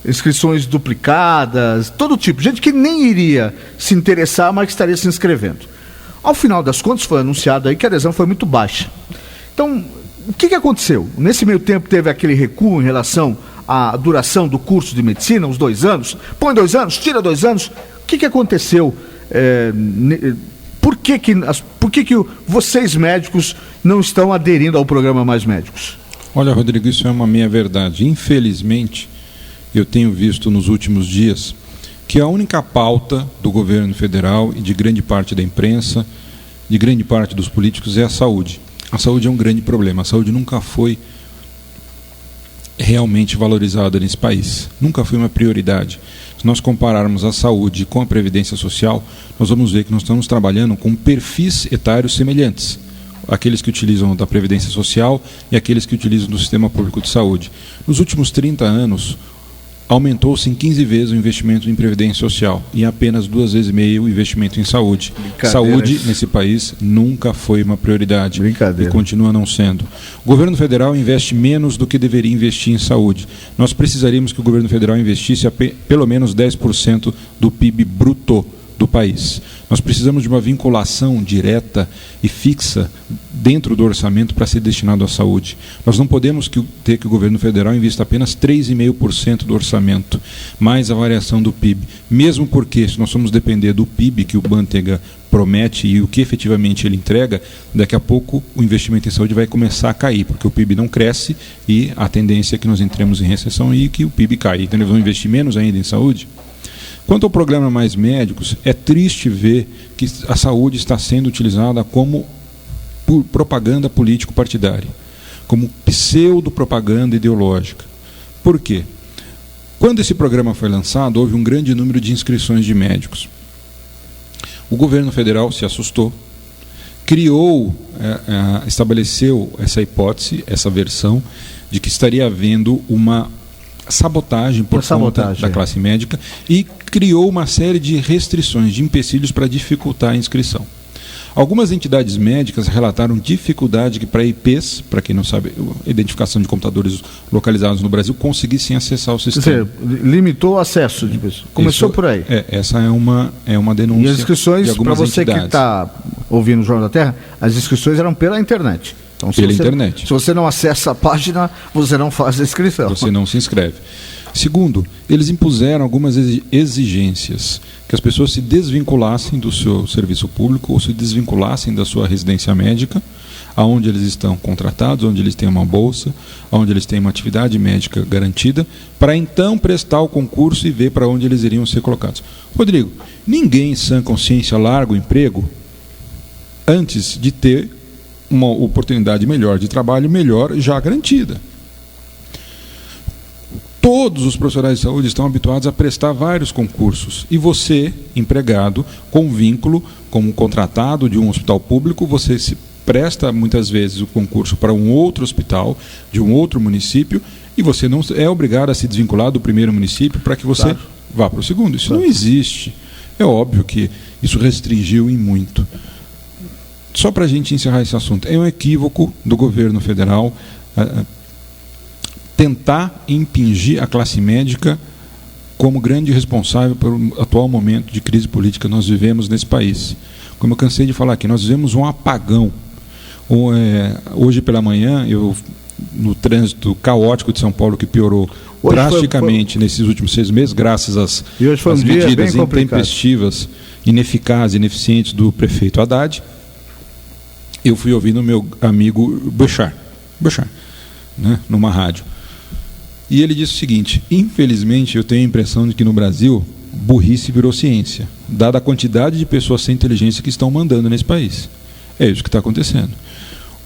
inscrições duplicadas, todo tipo, gente que nem iria se interessar, mas que estaria se inscrevendo. Ao final das contas, foi anunciado aí que a adesão foi muito baixa. Então, o que aconteceu? Nesse meio tempo teve aquele recuo em relação à duração do curso de medicina, os 2 anos. Põe 2 anos, tira 2 anos. O que aconteceu? Por que vocês médicos não estão aderindo ao programa Mais Médicos? Olha, Rodrigo, isso é uma meia-verdade. Infelizmente, eu tenho visto nos últimos dias que a única pauta do governo federal e de grande parte da imprensa, de grande parte dos políticos, é a saúde. A saúde é um grande problema. A saúde nunca foi realmente valorizada nesse país. Nunca foi uma prioridade. Se nós compararmos a saúde com a previdência social, nós vamos ver que nós estamos trabalhando com perfis etários semelhantes. Aqueles que utilizam da previdência social e aqueles que utilizam do sistema público de saúde. Nos últimos 30 anos, aumentou-se em 15 vezes o investimento em previdência social e apenas 2,5 vezes o investimento em saúde. Saúde nesse país nunca foi uma prioridade e continua não sendo. O governo federal investe menos do que deveria investir em saúde. Nós precisaríamos que o governo federal investisse pelo menos 10% do PIB bruto do país. Nós precisamos de uma vinculação direta e fixa dentro do orçamento para ser destinado à saúde. Nós não podemos ter que o governo federal invista apenas 3,5% do orçamento, mais a variação do PIB. Mesmo porque, se nós formos depender do PIB que o Manteiga promete e o que efetivamente ele entrega, daqui a pouco o investimento em saúde vai começar a cair, porque o PIB não cresce e a tendência é que nós entremos em recessão e que o PIB caia. Então eles vão investir menos ainda em saúde. Quanto ao programa Mais Médicos, é triste ver que a saúde está sendo utilizada como propaganda político-partidária, como pseudo-propaganda ideológica. Por quê? Quando esse programa foi lançado, houve um grande número de inscrições de médicos. O governo federal se assustou, estabeleceu essa hipótese, essa versão, de que estaria havendo uma sabotagem por conta da classe médica e criou uma série de restrições, de empecilhos para dificultar a inscrição. Algumas entidades médicas relataram dificuldade que para IPs, para quem não sabe, identificação de computadores localizados no Brasil, conseguissem acessar o sistema. Quer dizer, limitou o acesso de pessoas. Começou por aí. Essa é uma denúncia. E as inscrições, para você entidades. Que está ouvindo o Jornal da Terra, as inscrições eram pela internet. Então, pela internet. Se você não acessa a página, você não faz a inscrição. Você não se inscreve. Segundo, eles impuseram algumas exigências, que as pessoas se desvinculassem do seu serviço público ou se desvinculassem da sua residência médica, aonde eles estão contratados, onde eles têm uma bolsa, onde eles têm uma atividade médica garantida, para então prestar o concurso e ver para onde eles iriam ser colocados. Rodrigo, ninguém em sã consciência larga o emprego antes de ter uma oportunidade melhor de trabalho, melhor já garantida. Todos os profissionais de saúde estão habituados a prestar vários concursos. E você, empregado, com vínculo, como contratado de um hospital público, você se presta muitas vezes o concurso para um outro hospital, de um outro município, e você não é obrigado a se desvincular do primeiro município para que você vá para o segundo. Isso não existe. É óbvio que isso restringiu em muito. Só para a gente encerrar esse assunto, é um equívoco do governo federal tentar impingir a classe médica como grande responsável pelo atual momento de crise política que nós vivemos nesse país. Como eu cansei de falar aqui, nós vivemos um apagão. Hoje pela manhã, no trânsito caótico de São Paulo, que piorou drasticamente nesses últimos 6 meses, graças às medidas intempestivas, ineficazes, ineficientes do prefeito Haddad, eu fui ouvindo o meu amigo Bechar, né, numa rádio. E ele disse o seguinte: infelizmente eu tenho a impressão de que no Brasil burrice virou ciência, dada a quantidade de pessoas sem inteligência que estão mandando nesse país. É isso que está acontecendo.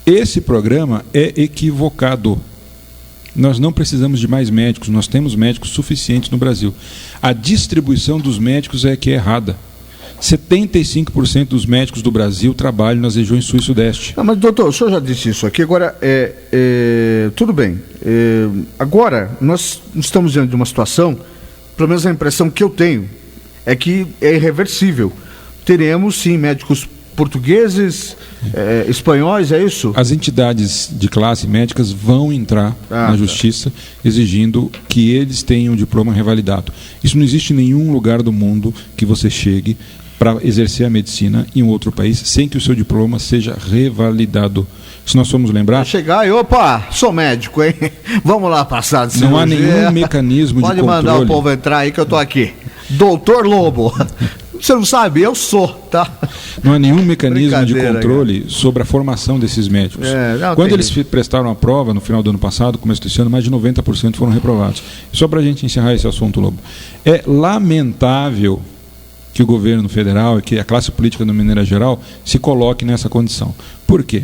Esse programa é equivocado. Nós não precisamos de mais médicos, nós temos médicos suficientes no Brasil. A distribuição dos médicos é que é errada. 75% dos médicos do Brasil trabalham nas regiões sul e sudeste. Não, mas doutor, o senhor já disse isso aqui, agora, tudo bem. Agora, nós estamos diante de uma situação, pelo menos a impressão que eu tenho, é que é irreversível. Teremos, sim, médicos portugueses, espanhóis, é isso? As entidades de classe médicas vão entrar na justiça exigindo que eles tenham um diploma revalidado. Isso não existe em nenhum lugar do mundo que você chegue para exercer a medicina em outro país sem que o seu diploma seja revalidado. Se nós formos lembrar... Vai chegar e, opa, sou médico, hein? Vamos lá passar de cirurgia. Não há nenhum mecanismo de controle. Pode mandar o povo entrar aí que eu estou aqui. Doutor Lobo. Você não sabe, eu sou, tá? Não há nenhum mecanismo de controle sobre a formação desses médicos. Quando eles prestaram a prova, no final do ano passado, começo desse ano, mais de 90% foram reprovados. Só para a gente encerrar esse assunto, Lobo. É lamentável que o governo federal e que a classe política, de maneira geral, se coloque nessa condição. Por quê?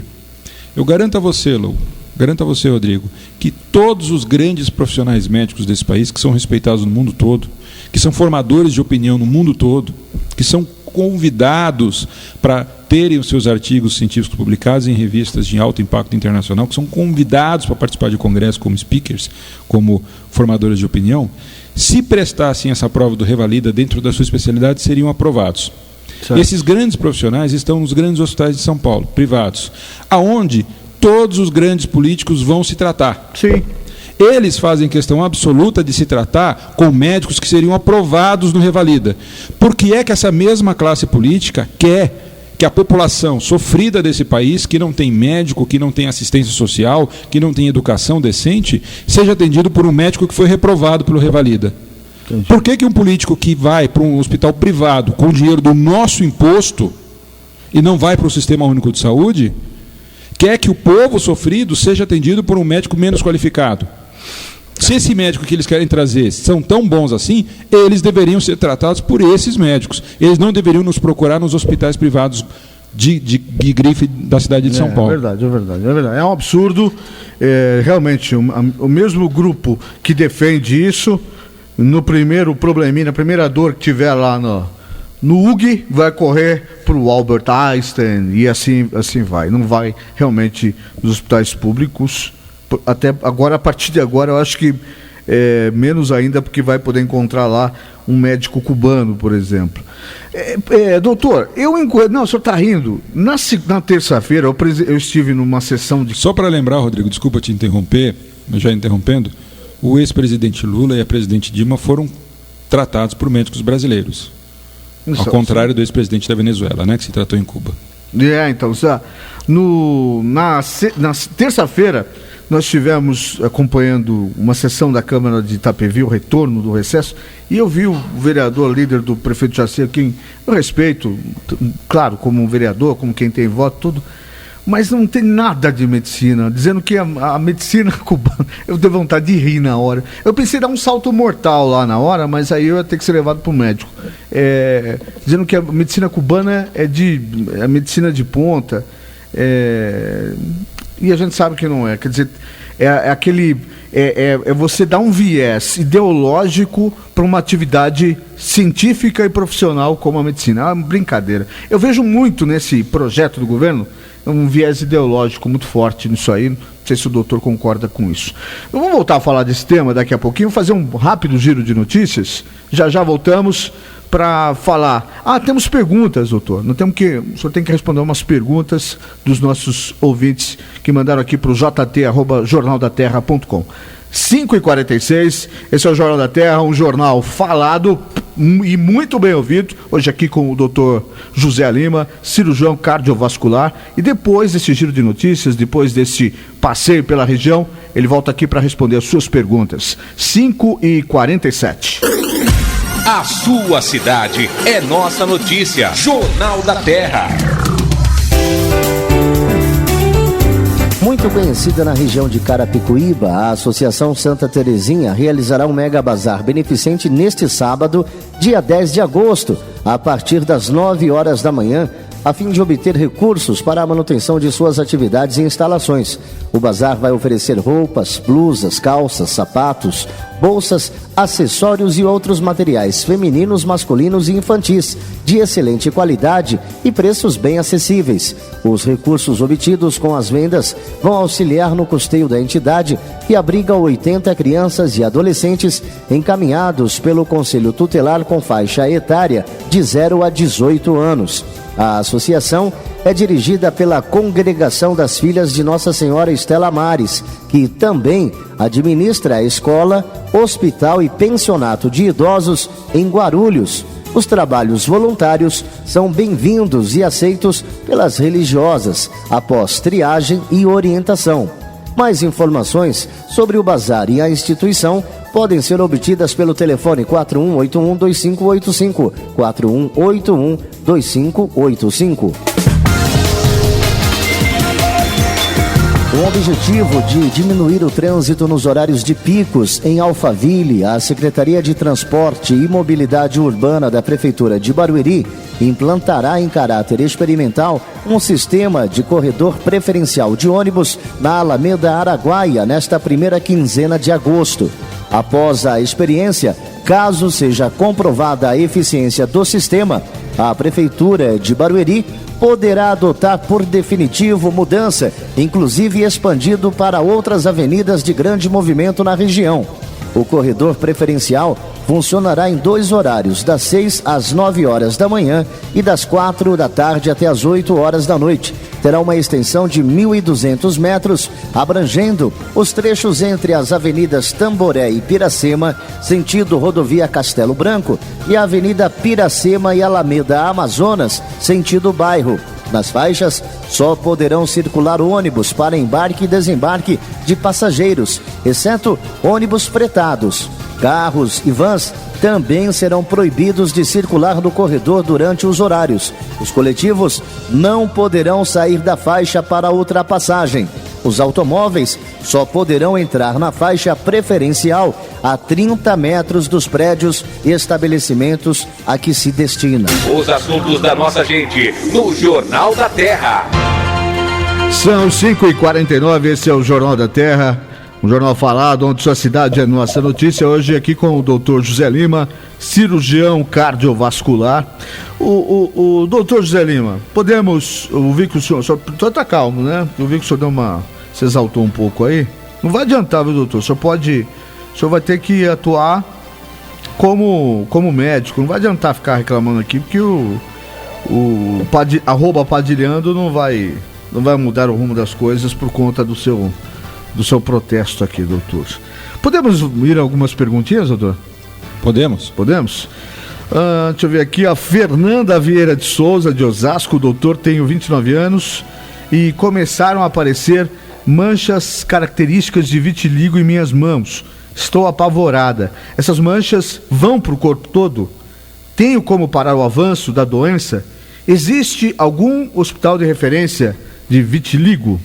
Eu garanto a você, Lobo, garanto a você, Rodrigo, que todos os grandes profissionais médicos desse país, que são respeitados no mundo todo, que são formadores de opinião no mundo todo, que são convidados para terem os seus artigos científicos publicados em revistas de alto impacto internacional, que são convidados para participar de congressos como speakers, como formadores de opinião, se prestassem essa prova do Revalida dentro da sua especialidade, seriam aprovados. Certo. Esses grandes profissionais estão nos grandes hospitais de São Paulo, privados, aonde todos os grandes políticos vão se tratar. Sim. Eles fazem questão absoluta de se tratar com médicos que seriam aprovados no Revalida. Por que é que essa mesma classe política quer que a população sofrida desse país, que não tem médico, que não tem assistência social, que não tem educação decente, seja atendido por um médico que foi reprovado pelo Revalida? Entendi. Por que um político que vai para um hospital privado com o dinheiro do nosso imposto e não vai para o Sistema Único de Saúde, quer que o povo sofrido seja atendido por um médico menos qualificado? Se esse médico que eles querem trazer são tão bons assim, eles deveriam ser tratados por esses médicos. Eles não deveriam nos procurar nos hospitais privados de grife da cidade de São Paulo. É verdade. É um absurdo. Realmente, o mesmo grupo que defende isso, no primeiro probleminha, na primeira dor que tiver lá no UG, vai correr para o Albert Einstein e assim vai. Não vai realmente nos hospitais públicos. Até agora, a partir de agora, eu acho que menos ainda, porque vai poder encontrar lá um médico cubano, por exemplo. Doutor, não, o senhor está rindo. Na terça-feira, eu estive numa sessão de... Só para lembrar, Rodrigo, desculpa te interromper, já interrompendo, o ex-presidente Lula e a presidente Dilma foram tratados por médicos brasileiros. Ao contrário do ex-presidente da Venezuela, né, que se tratou em Cuba. Então, na terça-feira, nós estivemos acompanhando uma sessão da Câmara de Itapevi, o retorno do recesso, e eu vi o vereador líder do prefeito Jaci, quem eu respeito, claro, como um vereador, como quem tem voto, tudo, mas não tem nada de medicina, dizendo que a medicina cubana, eu dei vontade de rir na hora. Eu pensei em dar um salto mortal lá na hora, mas aí eu ia ter que ser levado para o médico. Dizendo que a medicina cubana é medicina de ponta, e a gente sabe que não é. Quer dizer, é você dar um viés ideológico para uma atividade científica e profissional como a medicina. É uma brincadeira. Eu vejo muito nesse projeto do governo um viés ideológico muito forte nisso aí. Não sei se o doutor concorda com isso. Vamos voltar a falar desse tema daqui a pouquinho, fazer um rápido giro de notícias. Já voltamos para falar. Temos perguntas, doutor. O senhor tem que responder umas perguntas dos nossos ouvintes que mandaram aqui para o jt@jornaldaterra.com. 5h46, esse é o Jornal da Terra, um jornal falado e muito bem ouvido, hoje aqui com o doutor José Lima, cirurgião cardiovascular, e depois desse giro de notícias, depois desse passeio pela região, ele volta aqui para responder as suas perguntas. 5h47. A sua cidade é nossa notícia. Jornal da Terra. Muito conhecida na região de Carapicuíba, a Associação Santa Terezinha realizará um mega bazar beneficente neste sábado, dia 10 de agosto, a partir das 9 horas da manhã, a fim de obter recursos para a manutenção de suas atividades e instalações. O bazar vai oferecer roupas, blusas, calças, sapatos, bolsas, acessórios e outros materiais femininos, masculinos e infantis, de excelente qualidade e preços bem acessíveis. Os recursos obtidos com as vendas vão auxiliar no custeio da entidade, que abriga 80 crianças e adolescentes encaminhados pelo Conselho Tutelar com faixa etária de 0 a 18 anos. A associação é dirigida pela Congregação das Filhas de Nossa Senhora Estela Mares, que também administra a escola, hospital e pensionato de idosos em Guarulhos. Os trabalhos voluntários são bem-vindos e aceitos pelas religiosas, após triagem e orientação. Mais informações sobre o bazar e a instituição podem ser obtidas pelo telefone 4181-2585, 4181-2585. Com o objetivo de diminuir o trânsito nos horários de picos em Alphaville, a Secretaria de Transporte e Mobilidade Urbana da Prefeitura de Barueri implantará em caráter experimental um sistema de corredor preferencial de ônibus na Alameda Araguaia nesta primeira quinzena de agosto. Após a experiência, caso seja comprovada a eficiência do sistema, a Prefeitura de Barueri poderá adotar por definitivo mudança, inclusive expandido para outras avenidas de grande movimento na região. O corredor preferencial funcionará em 2 horários, das 6 às 9 horas da manhã e das 4 da tarde até as 8 horas da noite. Terá uma extensão de 1.200 metros, abrangendo os trechos entre as avenidas Tamboré e Piracema, sentido rodovia Castelo Branco, e a avenida Piracema e Alameda Amazonas, sentido bairro. Nas faixas, só poderão circular ônibus para embarque e desembarque de passageiros, exceto ônibus fretados. Carros e vans também serão proibidos de circular no corredor durante os horários. Os coletivos não poderão sair da faixa para ultrapassagem. Os automóveis só poderão entrar na faixa preferencial a 30 metros dos prédios e estabelecimentos a que se destina. Os assuntos da nossa gente no Jornal da Terra. São 5h49, esse é o Jornal da Terra, um jornal falado onde sua cidade é nossa notícia. Hoje aqui com o Dr. José Lima, cirurgião cardiovascular. O Dr. José Lima, podemos ouvir que o senhor está calmo, né? Eu vi que o senhor se exaltou um pouco aí. Não vai adiantar, viu, doutor? O senhor vai ter que atuar como médico. Não vai adiantar ficar reclamando aqui, porque @ Padilhando não vai mudar o rumo das coisas por conta do seu protesto aqui, doutor. Podemos ir a algumas perguntinhas, doutor? Podemos? Deixa eu ver aqui, a Fernanda Vieira de Souza, de Osasco. Doutor, tenho 29 anos e começaram a aparecer manchas características de vitiligo em minhas mãos. Estou apavorada. Essas manchas vão para o corpo todo? Tenho como parar o avanço da doença? Existe algum hospital de referência de vitiligo?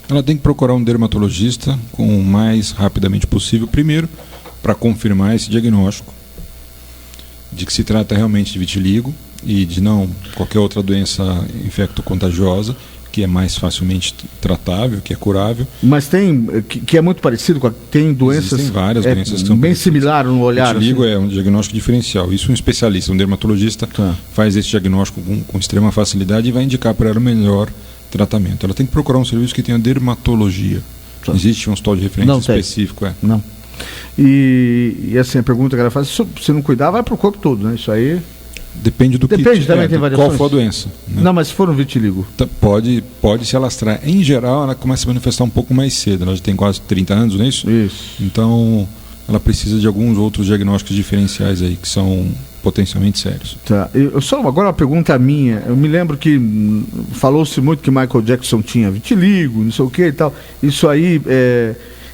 Ela tem que procurar um dermatologista o mais rapidamente possível, primeiro, para confirmar esse diagnóstico de que se trata realmente de vitiligo e de não qualquer outra doença infecto-contagiosa, que é mais facilmente tratável, que é curável. Mas que é muito parecido com tem doenças. Existem várias doenças que são bem similar no olhar. Vitiligo assim. É um diagnóstico diferencial. Isso um especialista, um dermatologista, faz esse diagnóstico com extrema facilidade e vai indicar para ela o melhor tratamento. Ela tem que procurar um serviço que tenha dermatologia. Existe um hospital de referência específico? Não. E assim, a pergunta que ela faz, se não cuidar, vai para o corpo todo, né? Isso aí... Depende do também tem variações. Qual for a doença. Né? Não, mas se for um vitiligo? Pode se alastrar. Em geral, ela começa a manifestar um pouco mais cedo. Ela já tem quase 30 anos, não é isso? Isso. Então, ela precisa de alguns outros diagnósticos diferenciais aí, que são potencialmente sérios. Tá. Agora uma pergunta minha. Eu me lembro que falou-se muito que Michael Jackson tinha vitiligo, não sei o que e tal. Isso aí,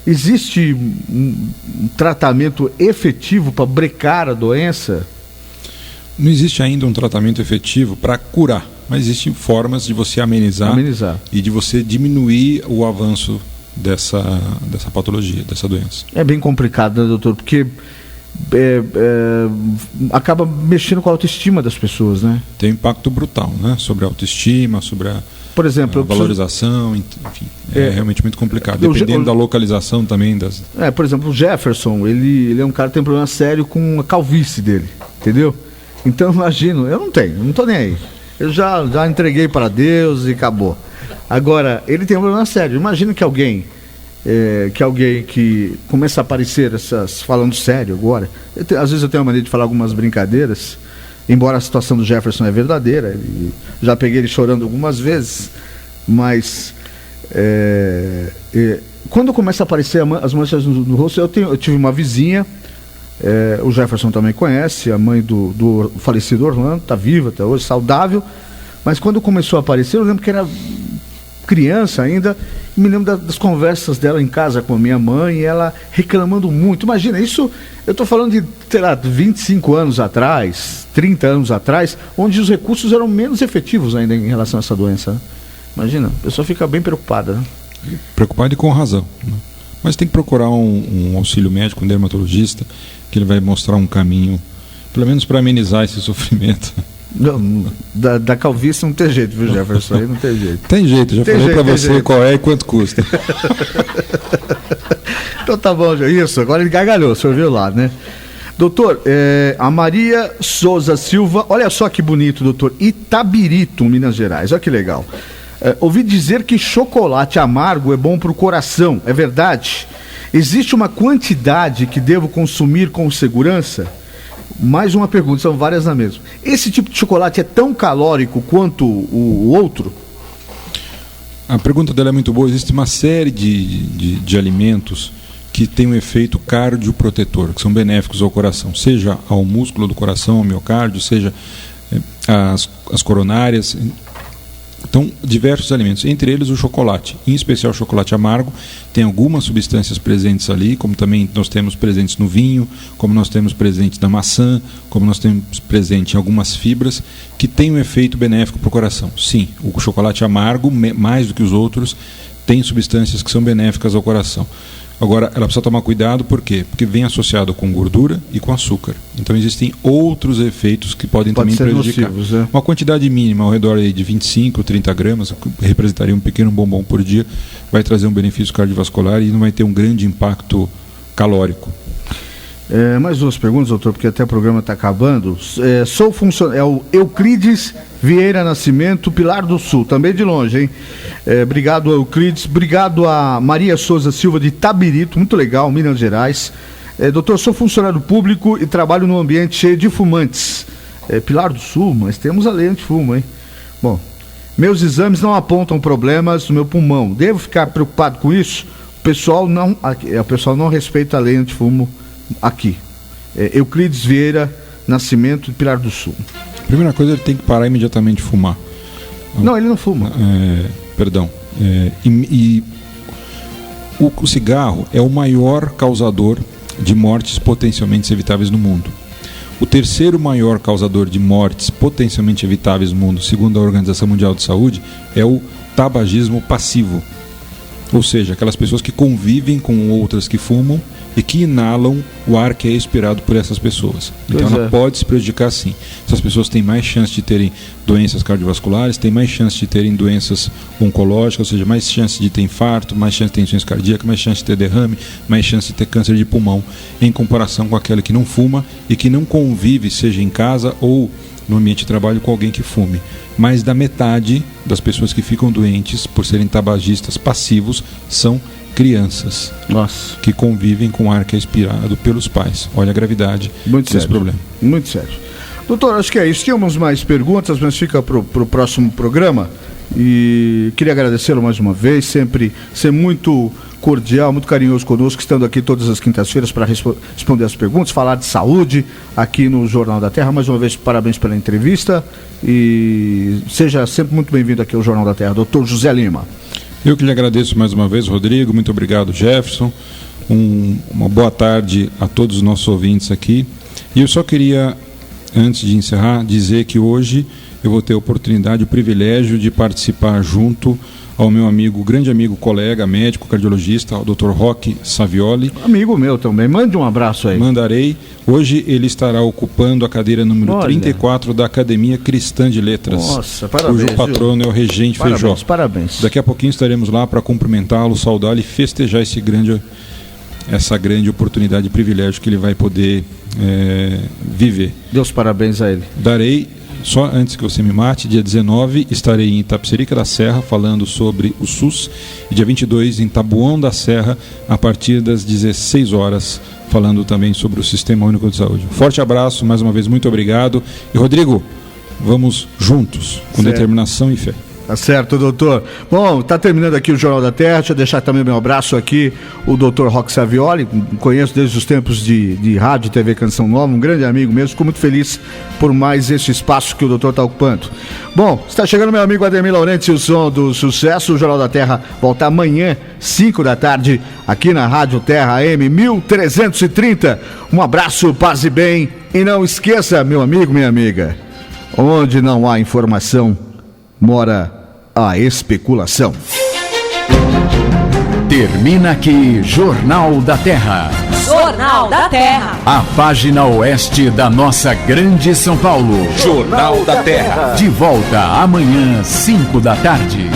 existe um tratamento efetivo para brecar a doença? Não existe ainda um tratamento efetivo para curar, mas existem formas de você amenizar e de você diminuir o avanço dessa patologia, dessa doença. É bem complicado, né, doutor? Porque acaba mexendo com a autoestima das pessoas, né? Tem um impacto brutal, né? Sobre a autoestima, sobre por exemplo, a valorização, enfim, é realmente muito complicado, dependendo da localização também das... Por exemplo, o Jefferson, ele é um cara que tem um problema sério com a calvície dele, entendeu? Então, imagino, eu não estou nem aí. Eu já entreguei para Deus e acabou. Agora, ele tem um problema sério. Imagina que alguém que começa a aparecer falando sério agora. Às vezes eu tenho a mania de falar algumas brincadeiras, embora a situação do Jefferson é verdadeira. Já peguei ele chorando algumas vezes, mas quando começa a aparecer as manchas no rosto, eu tive uma vizinha. O Jefferson também conhece, a mãe do falecido Orlando, está viva até hoje, saudável, mas quando começou a aparecer, eu lembro que era criança ainda, e me lembro das conversas dela em casa com a minha mãe, e ela reclamando muito. Imagina, isso eu estou falando de, 25 anos atrás, 30 anos atrás, onde os recursos eram menos efetivos ainda em relação a essa doença, né? Imagina, a pessoa fica bem preocupada, né? Preocupada e com razão, né? Mas tem que procurar um auxílio médico, um dermatologista, que ele vai mostrar um caminho, pelo menos para amenizar esse sofrimento. Não, da calvície não tem jeito, viu, Jefferson? Aí não tem jeito. Tem jeito, já falei para você qual é e quanto custa. Então tá bom, isso, agora ele gargalhou, o senhor viu lá, né? Doutor, a Maria Souza Silva, olha só que bonito, doutor, Itabirito, Minas Gerais, olha que legal. Ouvi dizer que chocolate amargo é bom para o coração, é verdade? Existe uma quantidade que devo consumir com segurança? Mais uma pergunta, são várias na mesma. Esse tipo de chocolate é tão calórico quanto o outro? A pergunta dela é muito boa. Existe uma série de alimentos que têm um efeito cardioprotetor, que são benéficos ao coração, seja ao músculo do coração, ao miocárdio, seja as coronárias. Então, diversos alimentos, entre eles o chocolate, em especial o chocolate amargo, tem algumas substâncias presentes ali, como também nós temos presentes no vinho, como nós temos presente na maçã, como nós temos presente em algumas fibras, que tem um efeito benéfico para o coração. Sim, o chocolate amargo, mais do que os outros, tem substâncias que são benéficas ao coração. Agora, ela precisa tomar cuidado, por quê? Porque vem associado com gordura e com açúcar. Então, existem outros efeitos que podem também prejudicar. Nocivos, né? Uma quantidade mínima, ao redor aí de 25, 30 gramas, representaria um pequeno bombom por dia, vai trazer um benefício cardiovascular e não vai ter um grande impacto calórico. Mais duas perguntas, doutor, porque até o programa está acabando. Sou funcionário, é o Euclides Vieira Nascimento, Pilar do Sul, também de longe, hein? Obrigado, Euclides. Obrigado a Maria Souza Silva de Tabirito, muito legal, Minas Gerais. Doutor, sou funcionário público e trabalho num ambiente cheio de fumantes. Pilar do Sul, mas temos a lei antifumo, hein? Bom, meus exames não apontam problemas no meu pulmão. Devo ficar preocupado com isso? O pessoal não respeita a lei antifumo aqui. Euclides Vieira Nascimento, Pilar do Sul. Primeira coisa, ele tem que parar imediatamente de fumar. Não, ele não fuma. Perdão. O cigarro é o maior causador de mortes potencialmente evitáveis no mundo. O terceiro maior causador de mortes potencialmente evitáveis no mundo, segundo a Organização Mundial de Saúde, é o tabagismo passivo. Ou seja, aquelas pessoas que convivem com outras que fumam e que inalam o ar que é expirado por essas pessoas. Então ela pode se prejudicar sim. Essas pessoas têm mais chance de terem doenças cardiovasculares, têm mais chance de terem doenças oncológicas, ou seja, mais chance de ter infarto, mais chance de ter insuficiência cardíaca, mais chance de ter derrame, mais chance de ter câncer de pulmão, em comparação com aquela que não fuma e que não convive, seja em casa ou no ambiente de trabalho, com alguém que fume. Mais da metade das pessoas que ficam doentes por serem tabagistas passivos são crianças. Nossa. Que convivem com ar que é expirado pelos pais. Olha a gravidade desse problema. Muito sério. Doutor, acho que é isso. Tínhamos mais perguntas, mas fica para o próximo programa. E queria agradecê-lo mais uma vez, sempre ser muito cordial, muito carinhoso conosco, estando aqui todas as quintas-feiras para responder as perguntas, falar de saúde aqui no Jornal da Terra. Mais uma vez, parabéns pela entrevista e seja sempre muito bem-vindo aqui ao Jornal da Terra, doutor José Lima. Eu que lhe agradeço mais uma vez, Rodrigo, muito obrigado, Jefferson. Uma boa tarde a todos os nossos ouvintes aqui. E eu só queria, antes de encerrar, dizer que hoje eu vou ter a oportunidade, o privilégio de participar junto ao meu amigo, grande amigo, colega, médico, cardiologista, o Dr. Roque Savioli. Amigo meu também, mande um abraço aí. Mandarei. Hoje ele estará ocupando a cadeira número 34 da Academia Cristã de Letras. Nossa, parabéns. Cujo patrono é o Regente Feijó. Parabéns. Daqui a pouquinho estaremos lá para cumprimentá-lo, saudá-lo e festejar essa grande oportunidade e privilégio que ele vai poder viver. Deus parabéns a ele. Darei, só antes que você me mate, dia 19 estarei em Itapecerica da Serra falando sobre o SUS e dia 22 em Taboão da Serra a partir das 16 horas falando também sobre o Sistema Único de Saúde. Forte abraço, mais uma vez muito obrigado. E Rodrigo, vamos juntos, com determinação e fé. Tá certo, doutor. Bom, tá terminando aqui o Jornal da Terra. Deixa eu deixar também meu abraço aqui, o doutor Roque Savioli. Conheço desde os tempos de rádio e TV Canção Nova, um grande amigo mesmo. Fico muito feliz por mais esse espaço que o doutor está ocupando. Bom, está chegando meu amigo Ademir Laurenti, o som do sucesso. O Jornal da Terra volta amanhã, 5 da tarde, aqui na Rádio Terra AM 1330. Um abraço, paz e bem. E não esqueça, meu amigo, minha amiga, onde não há informação, mora a especulação. Termina aqui Jornal da Terra. Jornal da Terra. A página oeste da nossa grande São Paulo. Jornal da Terra. De volta amanhã, 5 da tarde.